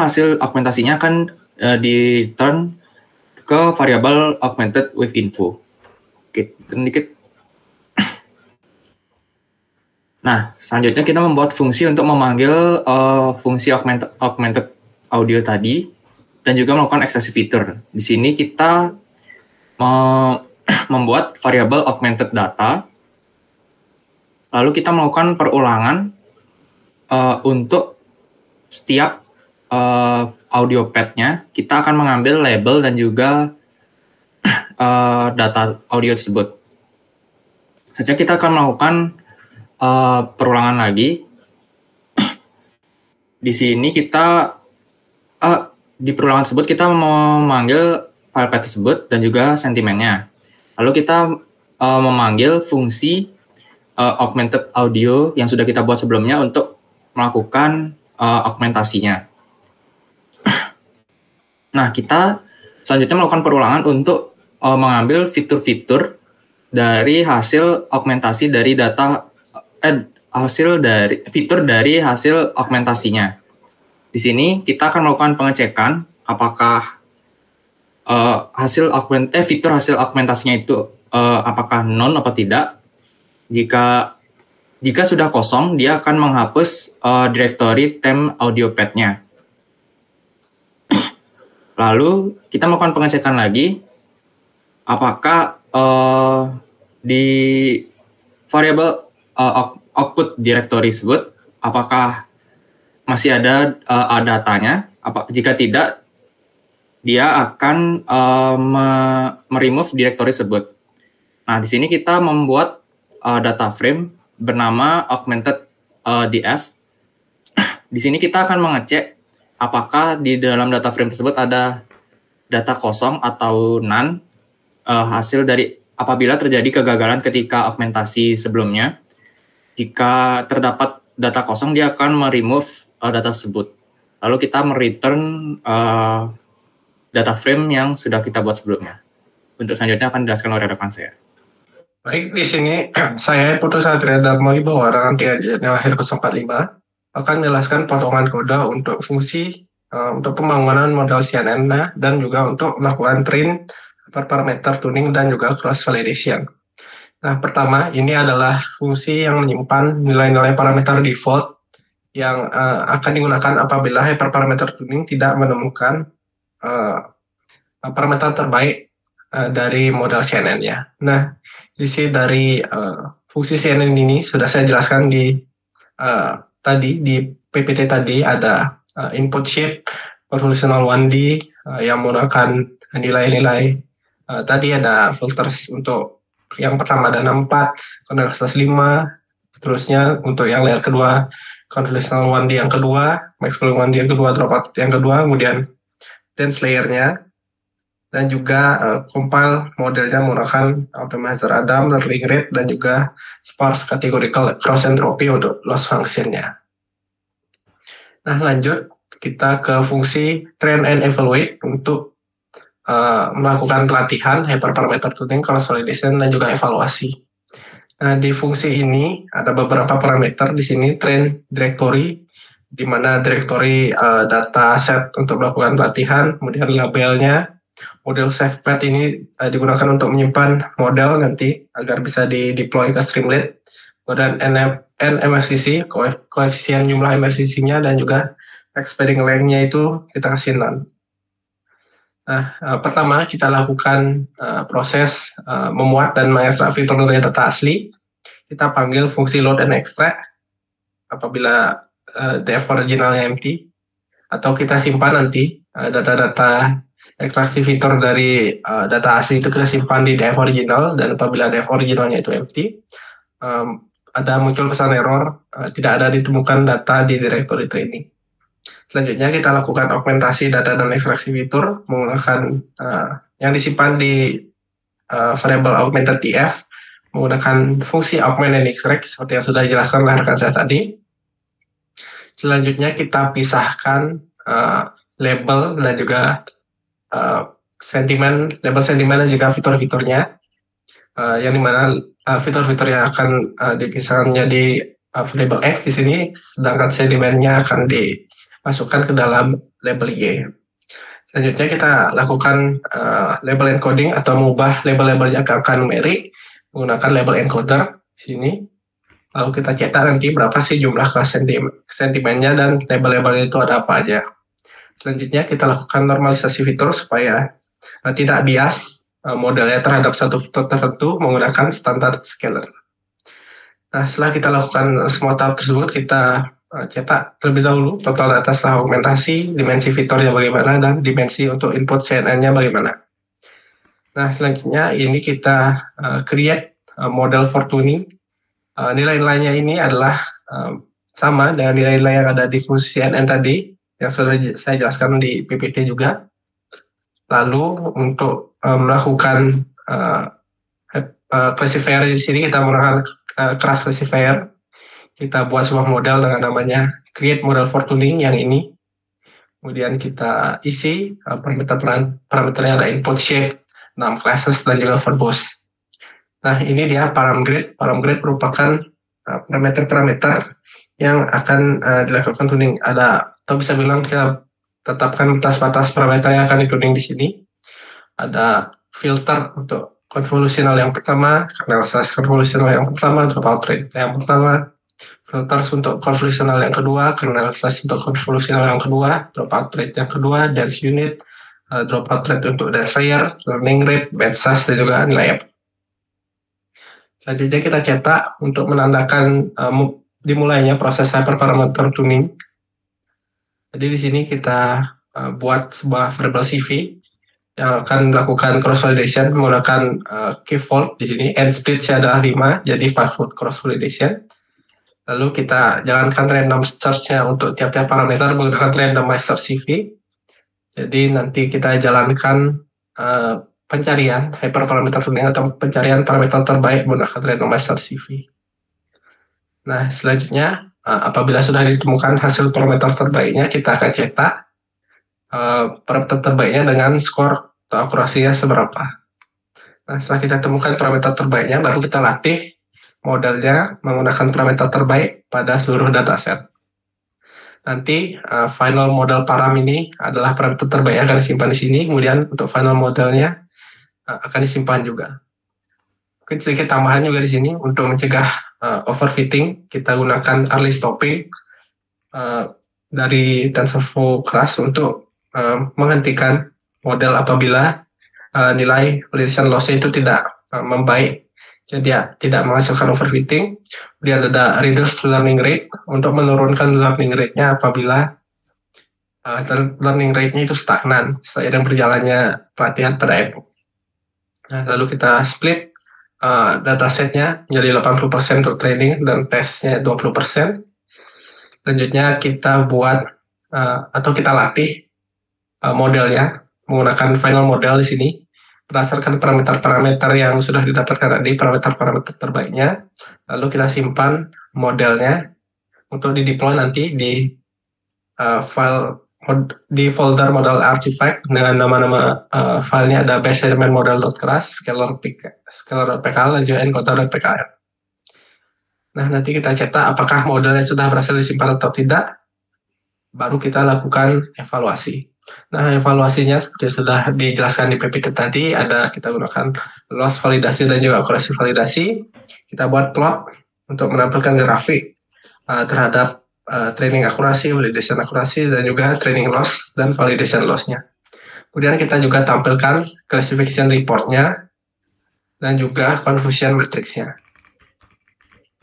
[SPEAKER 2] hasil augmentasinya akan di-return ke variabel augmented with info. Oke, turun dikit. Nah, selanjutnya kita membuat fungsi untuk memanggil fungsi augmented audio tadi dan juga melakukan excessive feature. Di sini kita membuat variabel augmented data, lalu kita melakukan perulangan untuk setiap audio pad-nya. Kita akan mengambil label dan juga data audio tersebut. Selanjutnya kita akan melakukan perulangan lagi. Di sini kita di perulangan tersebut kita memanggil file path tersebut dan juga sentimennya. Lalu kita memanggil fungsi augmented audio yang sudah kita buat sebelumnya untuk melakukan augmentasinya. Nah, kita selanjutnya melakukan perulangan untuk mengambil fitur-fitur dari hasil augmentasi dari fitur dari hasil augmentasinya. Di sini kita akan melakukan pengecekan apakah fitur hasil augmentasinya itu apakah none atau tidak. Jika sudah kosong, dia akan menghapus directory temp audio pad-nya. Lalu kita melakukan pengecekan lagi apakah di variabel output directory tersebut apakah masih ada datanya. Jika tidak, dia akan meremove directory tersebut. Nah, di sini kita membuat data frame bernama augmented df. Di sini kita akan mengecek apakah di dalam data frame tersebut ada data kosong atau none, hasil dari apabila terjadi kegagalan ketika augmentasi sebelumnya. Jika terdapat data kosong, dia akan meremove data tersebut. Lalu kita mereturn data frame yang sudah kita buat sebelumnya. Untuk selanjutnya akan dijelaskan oleh rekan saya.
[SPEAKER 3] Baik, di sini saya Putu Satria Darmawibowo dengan 3 digit Nemaker 045 akan menjelaskan potongan kode untuk fungsi untuk pembangunan model CNN dan juga untuk melakukan train parameter tuning dan juga cross validation. Nah, pertama ini adalah fungsi yang menyimpan nilai-nilai parameter default yang akan digunakan apabila hyperparameter tuning tidak menemukan parameter terbaik dari model CNN-nya. Nah, isi dari fungsi CNN ini sudah saya jelaskan di tadi di PPT tadi ada input sheet convolutional 1D yang menggunakan nilai-nilai. Tadi ada filters untuk yang pertama ada 64, convolutional 5, seterusnya untuk yang layer kedua convolutional 1D yang kedua, maximum 1D yang kedua, dropout yang kedua, kemudian dense layernya, dan juga compile modelnya menggunakan optimizer Adam, learning rate, dan juga sparse categorical cross entropy untuk loss functionnya. Nah, lanjut kita ke fungsi train and evaluate untuk melakukan pelatihan hyperparameter tuning, cross validation, dan juga evaluasi. Nah, di fungsi ini ada beberapa parameter di sini, train directory, di mana directory data set untuk melakukan pelatihan, kemudian labelnya, model SafePath ini digunakan untuk menyimpan model nanti agar bisa di-deploy ke Streamlit, kemudian MFCC, koefisien jumlah MFCC-nya, dan juga expanding length-nya itu kita kasih none. Nah, pertama kita lakukan proses memuat dan mengekstrak fitur dari data asli. Kita panggil fungsi load and extract apabila df originalnya empty, atau kita simpan nanti data-data ekstraksi fitur dari data asli itu kita simpan di df original, dan apabila df originalnya itu empty, ada muncul pesan error, tidak ada ditemukan data di directory training. Selanjutnya kita lakukan augmentasi data dan ekstraksi fitur menggunakan yang disimpan di variable augmented df menggunakan fungsi augment and extract seperti yang sudah dijelaskan oleh rekan saya tadi. Selanjutnya kita pisahkan label dan juga label sentimen dan juga fitur-fiturnya, yang dimana fitur-fitur yang akan dipisahkan menjadi variable X di sini, sedangkan sentimennya akan dimasukkan ke dalam label Y. Selanjutnya kita lakukan label encoding atau mengubah label-labelnya ke angka numerik menggunakan label encoder di sini. Lalu kita cetak nanti berapa sih jumlah kelas sentimennya dan label-label itu ada apa aja. Selanjutnya kita lakukan normalisasi fitur supaya tidak bias modelnya terhadap satu fitur tertentu menggunakan standar scaler. Nah, setelah kita lakukan semua tahap tersebut, kita cetak terlebih dahulu total data setelah augmentasi, dimensi fiturnya bagaimana, dan dimensi untuk input CNN-nya bagaimana. Nah, selanjutnya ini kita create model for tuning. Nilai-nilainya ini adalah sama dengan nilai-nilai yang ada di fungsi CNN tadi, yang sudah saya jelaskan di PPT juga. Lalu untuk melakukan classifier di sini kita menggunakan class classifier. Kita buat sebuah model dengan namanya create model for tuning yang ini. Kemudian kita isi parameternya ada input shape, 6 classes, dan juga verbose. Nah, ini dia param grade. Param grade merupakan parameter-parameter yang akan dilakukan tuning. Atau bisa bilang kita tetapkan batas-batas parameter yang akan dituning di sini. Ada filter untuk konvolusional yang pertama, kernel size konvolusional yang pertama, dropout rate yang pertama, filters untuk konvolusional yang kedua, kernel size untuk konvolusional yang kedua, dropout rate yang kedua, dense unit, dropout rate untuk dense layer, learning rate, band size, dan juga nilai F. Selanjutnya kita cetak untuk menandakan dimulainya proses hyperparameter tuning. Jadi di sini kita buat sebuah variable CV yang akan melakukan cross validation menggunakan key fold di sini. End split-nya adalah 5, jadi 5-fold cross validation. Lalu kita jalankan random search-nya untuk tiap-tiap parameter menggunakan randomizer CV. Jadi nanti kita jalankan pencarian hyperparameter tuning atau pencarian parameter terbaik menggunakan randomizer CV. Nah, selanjutnya apabila sudah ditemukan hasil parameter terbaiknya, kita akan cetak parameter terbaiknya dengan skor atau akurasinya seberapa. Nah, setelah kita temukan parameter terbaiknya, baru kita latih modelnya menggunakan parameter terbaik pada seluruh dataset. Nanti final model param ini adalah parameter terbaik yang akan disimpan di sini, kemudian untuk final modelnya akan disimpan juga. Mungkin sedikit tambahan juga di sini untuk mencegah overfitting, kita gunakan early stopping dari TensorFlow Crush untuk menghentikan model apabila nilai validation loss-nya itu tidak membaik jadi ya tidak menghasilkan overfitting. Kemudian ada reduced learning rate untuk menurunkan learning rate-nya apabila learning rate-nya itu stagnan seiring berjalannya pelatihan pada epoch. Nah, lalu kita split datasetnya jadi 80% untuk training dan tesnya 20%. Selanjutnya kita buat atau kita latih modelnya menggunakan final model di sini berdasarkan parameter-parameter yang sudah didapatkan tadi, parameter-parameter terbaiknya. Lalu kita simpan modelnya untuk di-deploy nanti di di folder model artifact dengan nama-nama filenya ada base element model.class, scalar.pkl, dan juga encoder.pkl. Nah, nanti kita cetak apakah modelnya sudah berhasil disimpan atau tidak, baru kita lakukan evaluasi. Nah, evaluasinya seperti sudah dijelaskan di PPT tadi, kita gunakan loss validasi dan juga akurasi validasi. Kita buat plot untuk menampilkan grafik terhadap training akurasi, validation akurasi, dan juga training loss dan validation loss-nya. Kemudian kita juga tampilkan classification report-nya dan juga confusion matrix-nya.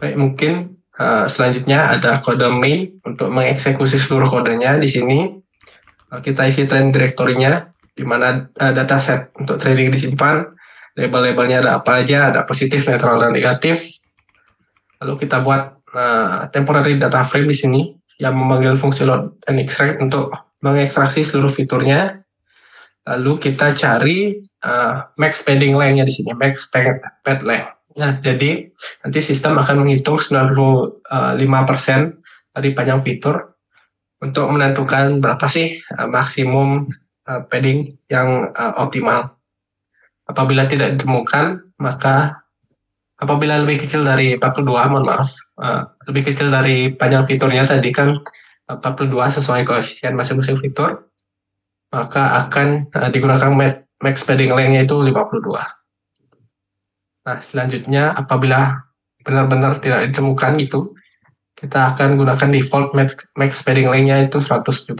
[SPEAKER 3] Baik, mungkin selanjutnya ada kode main untuk mengeksekusi seluruh kodenya. Di sini kita isi training directory-nya, di mana dataset untuk training disimpan, label-labelnya ada apa aja, ada positif, netral, dan negatif. Lalu kita buat temporary data frame di sini yang memanggil fungsi load and extract untuk mengekstraksi seluruh fiturnya. Lalu kita cari max padding length-nya di sini, max pad length. Nah, jadi nanti sistem akan menghitung 95% dari panjang fitur untuk menentukan berapa sih maksimum padding yang optimal. Apabila tidak ditemukan, maka apabila lebih kecil dari 42, lebih kecil dari panjang fiturnya tadi kan 42 sesuai koefisien masing-masing fitur, maka akan digunakan max padding length-nya itu 52. Nah, selanjutnya apabila benar-benar tidak ditemukan itu, kita akan gunakan default max padding length-nya itu 174.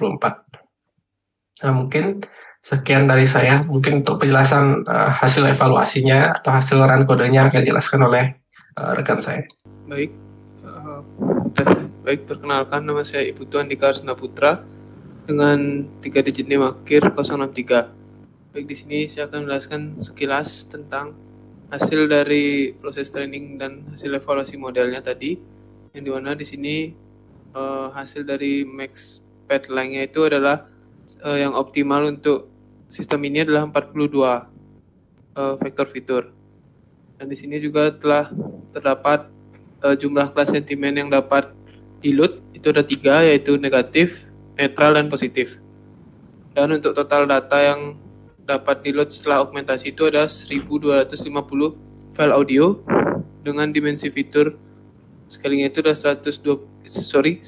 [SPEAKER 3] Nah, mungkin sekian dari saya. Mungkin untuk penjelasan hasil evaluasinya atau hasil run kodenya akan dijelaskan oleh rekan saya.
[SPEAKER 4] Baik, perkenalkan nama saya Iputu Andika Arsena Putra dengan 3 digit NIM akhir 063. Baik, di sini saya akan menjelaskan sekilas tentang hasil dari proses training dan hasil evaluasi modelnya tadi, yang dimana di sini hasil dari max pad length-nya itu adalah yang optimal untuk sistem ini adalah 42 vektor fitur. Dan di sini juga telah terdapat jumlah kelas sentimen yang dapat di-load itu ada 3, yaitu negatif, netral, dan positif. Dan untuk total data yang dapat di-load setelah augmentasi itu ada 1250 file audio dengan dimensi fitur scalingnya itu ada 1250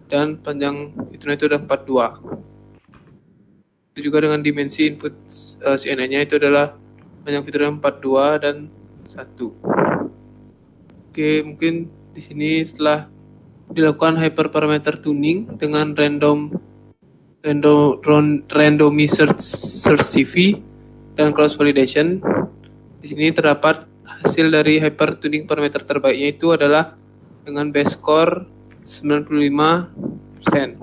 [SPEAKER 4] dan panjang fiturnya itu ada 42. Itu juga dengan dimensi input CNN-nya itu adalah panjang fiturnya 42 dan 1. Oke, mungkin di sini setelah dilakukan hyperparameter tuning dengan randomizer search CV dan cross validation. Di sini terdapat hasil dari hyper tuning parameter terbaiknya itu adalah dengan base score 95%.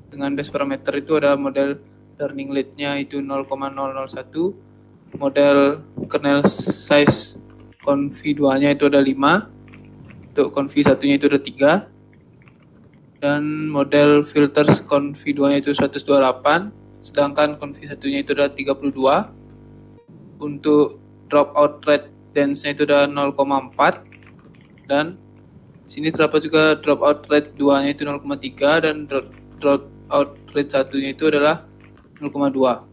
[SPEAKER 4] Dengan base parameter itu ada model learning rate-nya itu 0,001, model kernel size conv2-nya itu ada 5, untuk conv1-nya itu ada 3, dan model filters conv2-nya itu 128, sedangkan conv1-nya itu ada 32. Untuk dropout rate dense-nya itu ada 0,4, dan di sini terdapat juga dropout rate 2-nya itu 0,3 dan dropout rate 1-nya itu adalah 0,2.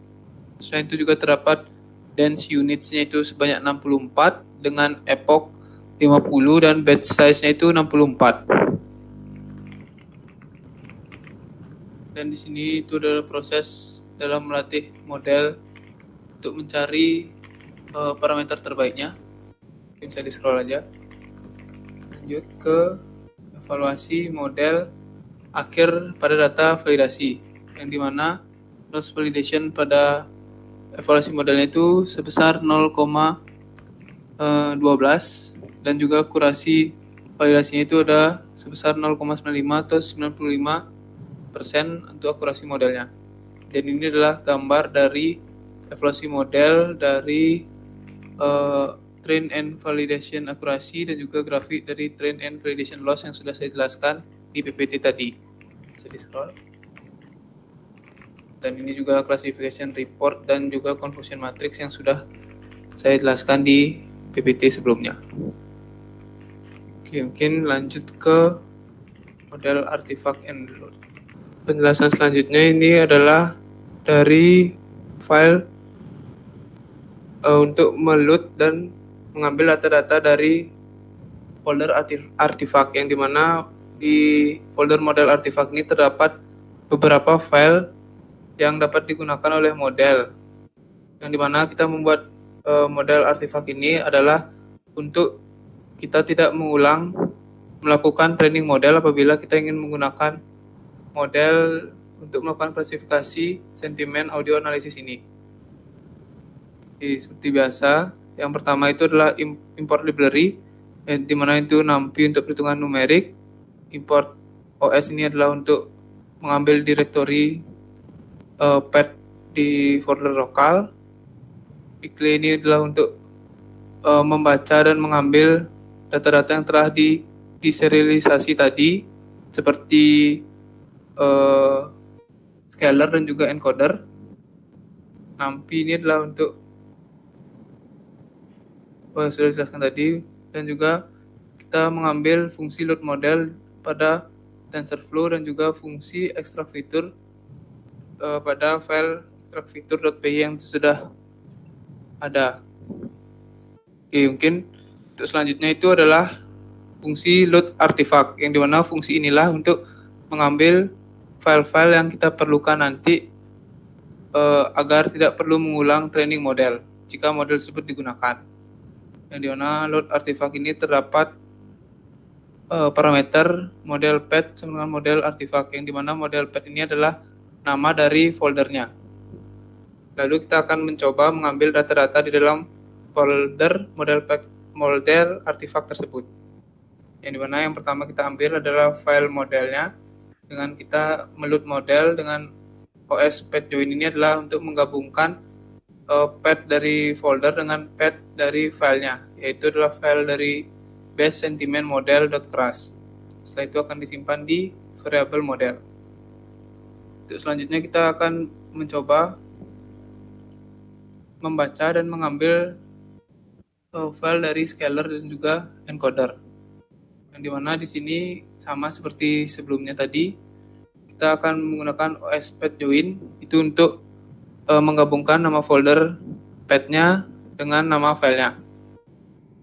[SPEAKER 4] Selain itu juga terdapat dense units-nya itu sebanyak 64 dengan epoch 50 dan batch size-nya itu 64. Dan di sini itu adalah proses dalam melatih model untuk mencari parameter terbaiknya. Bisa di scroll aja. Lanjut ke evaluasi model akhir pada data validasi, yang dimana loss validation pada evaluasi modelnya itu sebesar 0,001 12 dan juga akurasi validasinya itu ada sebesar 0,95 atau 95% untuk akurasi modelnya. Dan ini adalah gambar dari evaluasi model dari train and validation akurasi dan juga grafik dari train and validation loss yang sudah saya jelaskan di PPT tadi. Bisa di scroll. Dan ini juga classification report dan juga confusion matrix yang sudah saya jelaskan di PPT sebelumnya. Oke, mungkin lanjut ke model artifact and load. Penjelasan selanjutnya ini adalah dari file untuk meload dan mengambil data-data dari folder artifact, yang dimana di folder model artifact ini terdapat beberapa file yang dapat digunakan oleh model, yang dimana kita membuat model artifact ini adalah untuk kita tidak mengulang melakukan training model apabila kita ingin menggunakan model untuk melakukan klasifikasi sentimen audio analisis ini. Seperti biasa, yang pertama itu adalah import library, di mana itu NumPy untuk perhitungan numerik. Import OS ini adalah untuk mengambil direktori path di folder lokal. Pickle ini adalah untuk membaca dan mengambil data-data yang telah diserialisasi tadi, seperti scaler dan juga encoder. NumPy ini adalah untuk sudah dijelaskan tadi, dan juga kita mengambil fungsi load model pada TensorFlow dan juga fungsi extract feature pada file extractFeature.py yang sudah ada. Oke, mungkin untuk selanjutnya itu adalah fungsi load artifact, yang dimana fungsi inilah untuk mengambil file-file yang kita perlukan nanti agar tidak perlu mengulang training model jika model tersebut digunakan. Yang dimana load artifact ini terdapat parameter model path sama dengan model artifact, yang dimana model path ini adalah nama dari foldernya. Lalu kita akan mencoba mengambil data-data di dalam folder model artifact tersebut. Yang dimana yang pertama kita ambil adalah file modelnya, dengan kita meload model dengan OS path join ini adalah untuk menggabungkan path dari folder dengan path dari filenya, yaitu adalah file dari base sentiment model.crash. Setelah itu akan disimpan di variable model. Untuk selanjutnya kita akan mencoba membaca dan mengambil file dari scaler dan juga encoder. Yang dimana di sini sama seperti sebelumnya tadi, kita akan menggunakan OS path join itu untuk menggabungkan nama folder path-nya dengan nama filenya.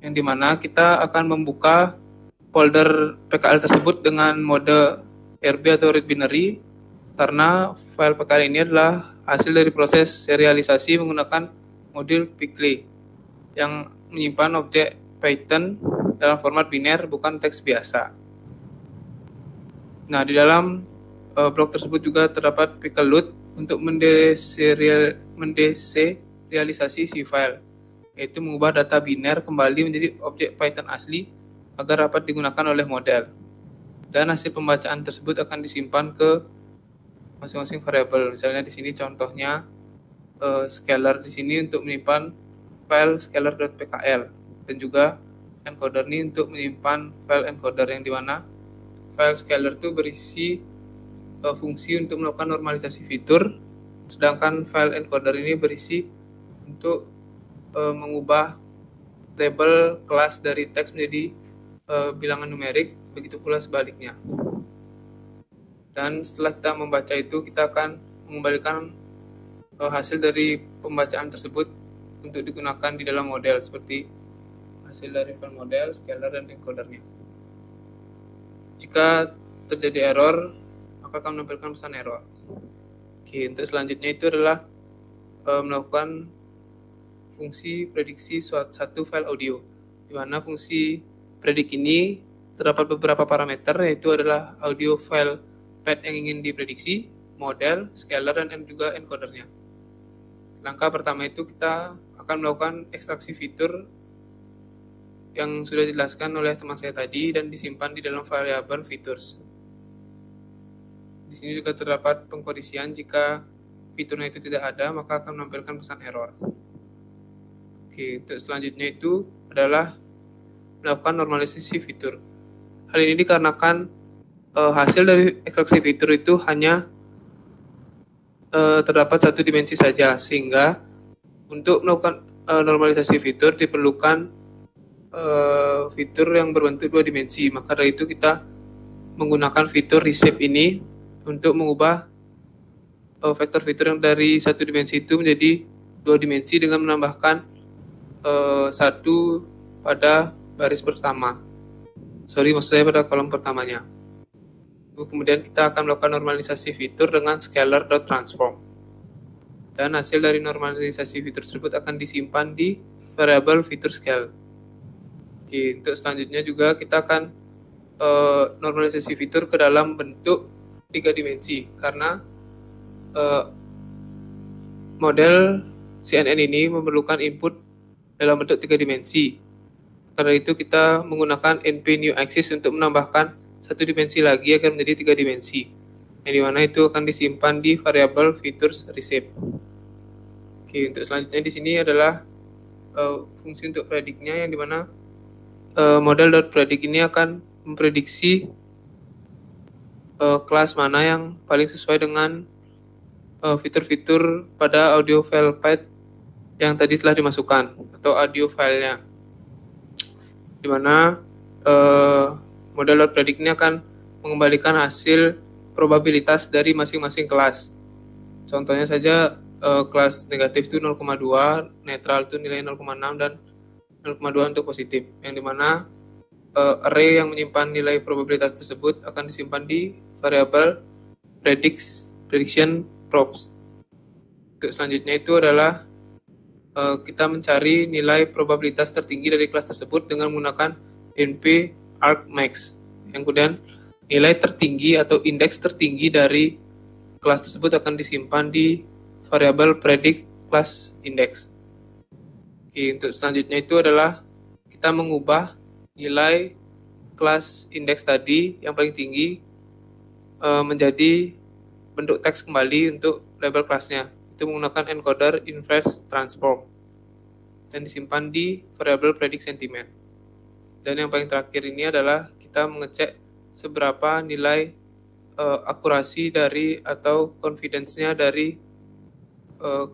[SPEAKER 4] Yang dimana kita akan membuka folder PKL tersebut dengan mode RB atau read binary, karena file PKL ini adalah hasil dari proses serialisasi menggunakan modul Pickle yang menyimpan objek Python dalam format biner, bukan teks biasa. Nah, di dalam blok tersebut juga terdapat pickle load untuk mendeserialisasi si file, yaitu mengubah data biner kembali menjadi objek Python asli agar dapat digunakan oleh model. Dan hasil pembacaan tersebut akan disimpan ke masing-masing variabel. Misalnya di sini contohnya scaler di sini untuk menyimpan file scaler.pkl, dan juga encoder ini untuk menyimpan file encoder, yang dimana file scaler itu berisi fungsi untuk melakukan normalisasi fitur, sedangkan file encoder ini berisi untuk mengubah label kelas dari teks menjadi bilangan numerik, begitu pula sebaliknya. Dan setelah kita membaca itu, kita akan mengembalikan hasil dari pembacaan tersebut untuk digunakan di dalam model, seperti hasil dari file model, scaler, dan encodernya. Jika terjadi error, maka akan menampilkan pesan error. Oke, untuk selanjutnya itu adalah melakukan fungsi prediksi satu file audio, di mana fungsi predik ini terdapat beberapa parameter, yaitu adalah audio file path yang ingin diprediksi, model, scaler, dan juga encodernya. Langkah pertama itu kita akan melakukan ekstraksi fitur yang sudah dijelaskan oleh teman saya tadi dan disimpan di dalam variabel features. Di sini juga terdapat pengkondisian jika fiturnya itu tidak ada, maka akan menampilkan pesan error. Oke, untuk selanjutnya itu adalah melakukan normalisasi fitur. Hal ini dikarenakan hasil dari ekstraksi fitur itu hanya terdapat satu dimensi saja, sehingga untuk melakukan normalisasi fitur diperlukan fitur yang berbentuk dua dimensi. Maka dari itu kita menggunakan fitur reshape ini untuk mengubah vektor fitur yang dari satu dimensi itu menjadi dua dimensi dengan menambahkan satu pada baris pertama. Maksud saya pada kolom pertamanya. Kemudian kita akan melakukan normalisasi fitur dengan scalar.transform. Dan hasil dari normalisasi fitur tersebut akan disimpan di variabel fitur scale. Oke, untuk selanjutnya juga kita akan normalisasi fitur ke dalam bentuk 3 dimensi, karena model CNN ini memerlukan input dalam bentuk 3 dimensi. Karena itu kita menggunakan NP new axis untuk menambahkan satu dimensi lagi akan menjadi 3 dimensi, yang dimana itu akan disimpan di variabel features reshape. Oke, untuk selanjutnya di sini adalah fungsi untuk prediknya, yang dimana model.predict ini akan memprediksi kelas mana yang paling sesuai dengan fitur-fitur pada audio file path yang tadi telah dimasukkan atau audio filenya, dimana model.predict ini akan mengembalikan hasil probabilitas dari masing-masing kelas. Contohnya saja kelas negatif itu 0,2, netral itu nilai 0,6 dan 0,2 untuk positif, yang dimana array yang menyimpan nilai probabilitas tersebut akan disimpan di variabel prediction probes. Untuk selanjutnya itu adalah kita mencari nilai probabilitas tertinggi dari kelas tersebut dengan menggunakan NP argmax, yang kemudian nilai tertinggi atau indeks tertinggi dari kelas tersebut akan disimpan di variabel predict class index. Oke, untuk selanjutnya itu adalah kita mengubah nilai kelas indeks tadi yang paling tinggi menjadi bentuk teks kembali untuk label kelasnya. Itu menggunakan encoder inverse transform dan disimpan di variabel predict sentiment. Dan yang paling terakhir ini adalah kita mengecek seberapa nilai akurasi dari atau confidence-nya dari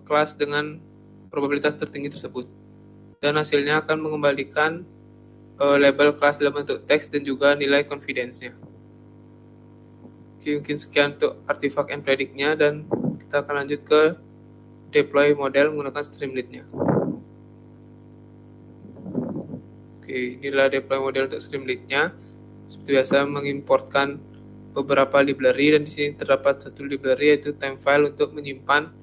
[SPEAKER 4] kelas dengan probabilitas tertinggi tersebut. Dan hasilnya akan mengembalikan label kelas dalam bentuk teks dan juga nilai confidence-nya. Oke, mungkin sekian untuk artifact and predict-nya, dan kita akan lanjut ke deploy model menggunakan Streamlit-nya. Oke, inilah deploy model untuk Streamlit-nya. Seperti biasa mengimportkan beberapa library, dan di sini terdapat satu library yaitu timefile untuk menyimpan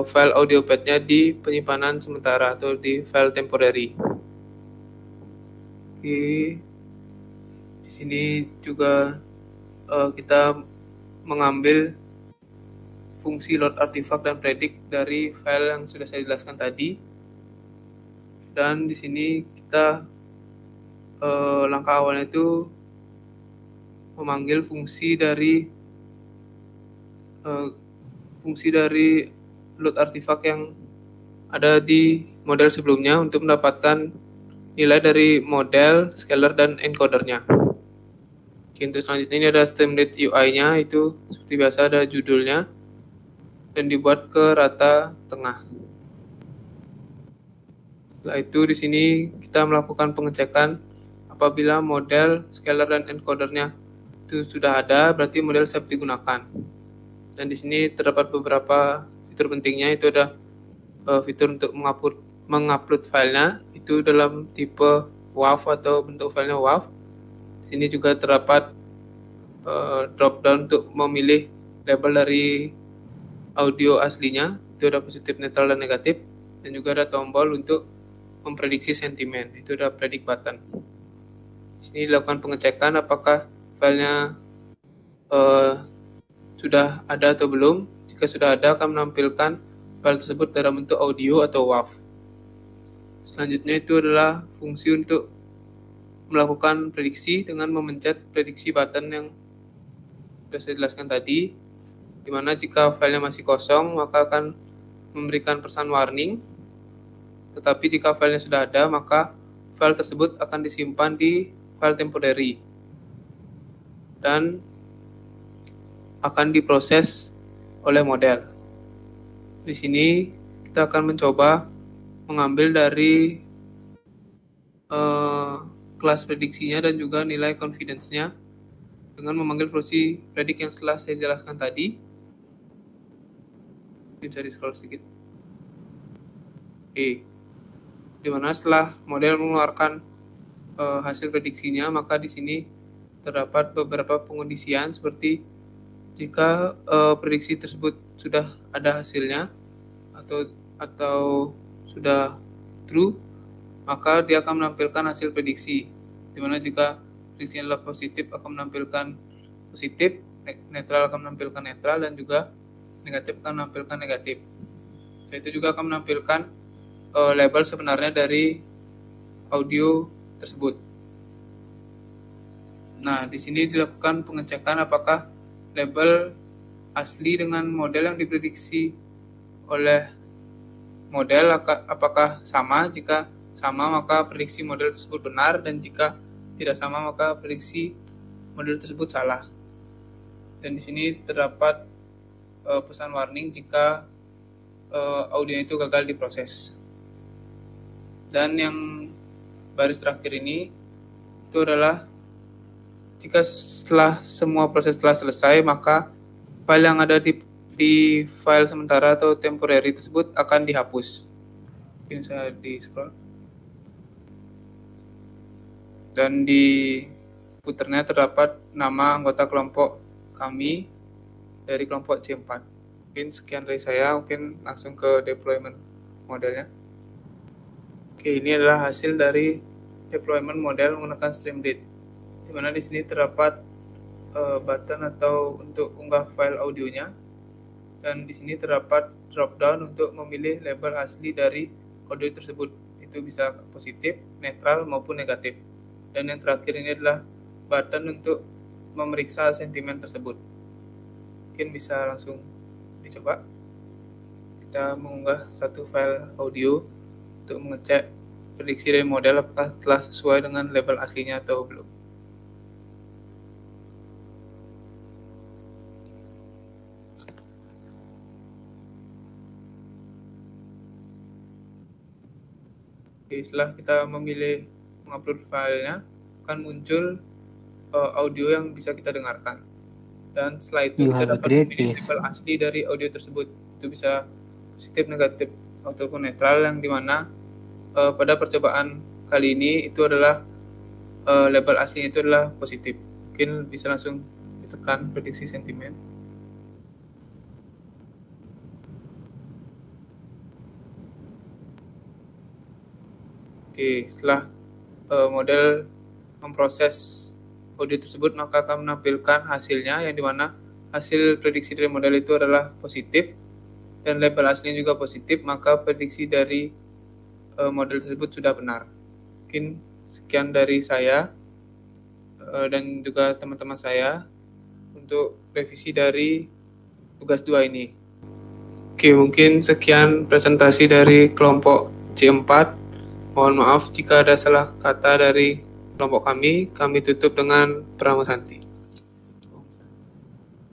[SPEAKER 4] file audio path-nya di penyimpanan sementara atau di file temporary. Oke, di sini juga kita mengambil fungsi load artifact dan predict dari file yang sudah saya jelaskan tadi. Dan di sini kita langkah awalnya itu memanggil fungsi dari load artifact yang ada di model sebelumnya untuk mendapatkan nilai dari model, scalar, dan encodernya. Untuk selanjutnya ini ada Streamlit UI-nya, itu seperti biasa ada judulnya dan dibuat ke rata tengah. Setelah itu di sini kita melakukan pengecekan apabila model, scalar, dan encodernya itu sudah ada, berarti model siap digunakan. Dan di sini terdapat beberapa fitur pentingnya, itu ada fitur untuk mengupload filenya itu dalam tipe WAV atau bentuk filenya WAV. Di sini juga terdapat drop down untuk memilih label dari audio aslinya, itu ada positif, netral, dan negatif, dan juga ada tombol untuk memprediksi sentimen, itu ada predict button. Di sini dilakukan pengecekan apakah filenya sudah ada atau belum. Jika sudah ada, akan menampilkan file tersebut dalam bentuk audio atau WAV. Selanjutnya itu adalah fungsi untuk melakukan prediksi dengan memencet prediksi button yang sudah saya jelaskan tadi, di mana jika filenya masih kosong maka akan memberikan pesan warning, tetapi jika filenya sudah ada maka file tersebut akan disimpan di file temporary dan akan diproses oleh model. Di sini kita akan mencoba mengambil dari kelas prediksinya dan juga nilai confidence-nya dengan memanggil fungsi predict yang setelah saya jelaskan tadi. Bisa di-scroll sedikit. Oke. Dimana setelah model mengeluarkan hasil prediksinya, maka di sini terdapat beberapa pengondisian seperti jika prediksi tersebut sudah ada hasilnya atau sudah true, maka dia akan menampilkan hasil prediksi. Dimana jika prediksi adalah positif akan menampilkan positif, netral akan menampilkan netral, dan juga negatif akan menampilkan negatif. Itu juga akan menampilkan label sebenarnya dari audio tersebut. Nah, di sini dilakukan pengecekan apakah label asli dengan model yang diprediksi oleh model apakah sama. Jika sama maka prediksi model tersebut benar, dan jika tidak sama maka prediksi model tersebut salah. Dan di sini terdapat pesan warning jika audio itu gagal diproses. Dan yang baris terakhir ini itu adalah jika setelah semua proses telah selesai, maka file yang ada di file sementara atau temporary tersebut akan dihapus. Mungkin saya di-scroll. Dan di footernya terdapat nama anggota kelompok kami dari kelompok C4. Mungkin sekian dari saya, mungkin langsung ke deployment modelnya. Oke, ini adalah hasil dari deployment model menggunakan Streamlit, di mana di sini terdapat button atau untuk unggah file audionya, dan di sini terdapat drop down untuk memilih label asli dari audio tersebut. Itu bisa positif, netral maupun negatif. Dan yang terakhir ini adalah button untuk memeriksa sentimen tersebut. Mungkin bisa langsung dicoba. Kita mengunggah satu file audio untuk mengecek prediksi dari model apakah telah sesuai dengan label aslinya atau belum. Oke, setelah kita memilih mengupload filenya, akan muncul audio yang bisa kita dengarkan. Dan setelah itu kita dapat memilih label asli dari audio tersebut. Itu bisa positif, negatif, ataupun netral, yang dimana pada percobaan kali ini itu adalah label aslinya itu adalah positif. Mungkin bisa langsung ditekan prediksi sentimen. Oke, setelah model memproses audio tersebut, maka akan menampilkan hasilnya, yang dimana hasil prediksi dari model itu adalah positif dan label aslinya juga positif, maka prediksi dari model tersebut sudah benar. Mungkin sekian dari saya dan juga teman-teman saya untuk revisi dari tugas 2 ini. Oke, mungkin sekian presentasi dari kelompok C4. Mohon maaf jika ada salah kata dari kelompok kami tutup dengan Pramusanti.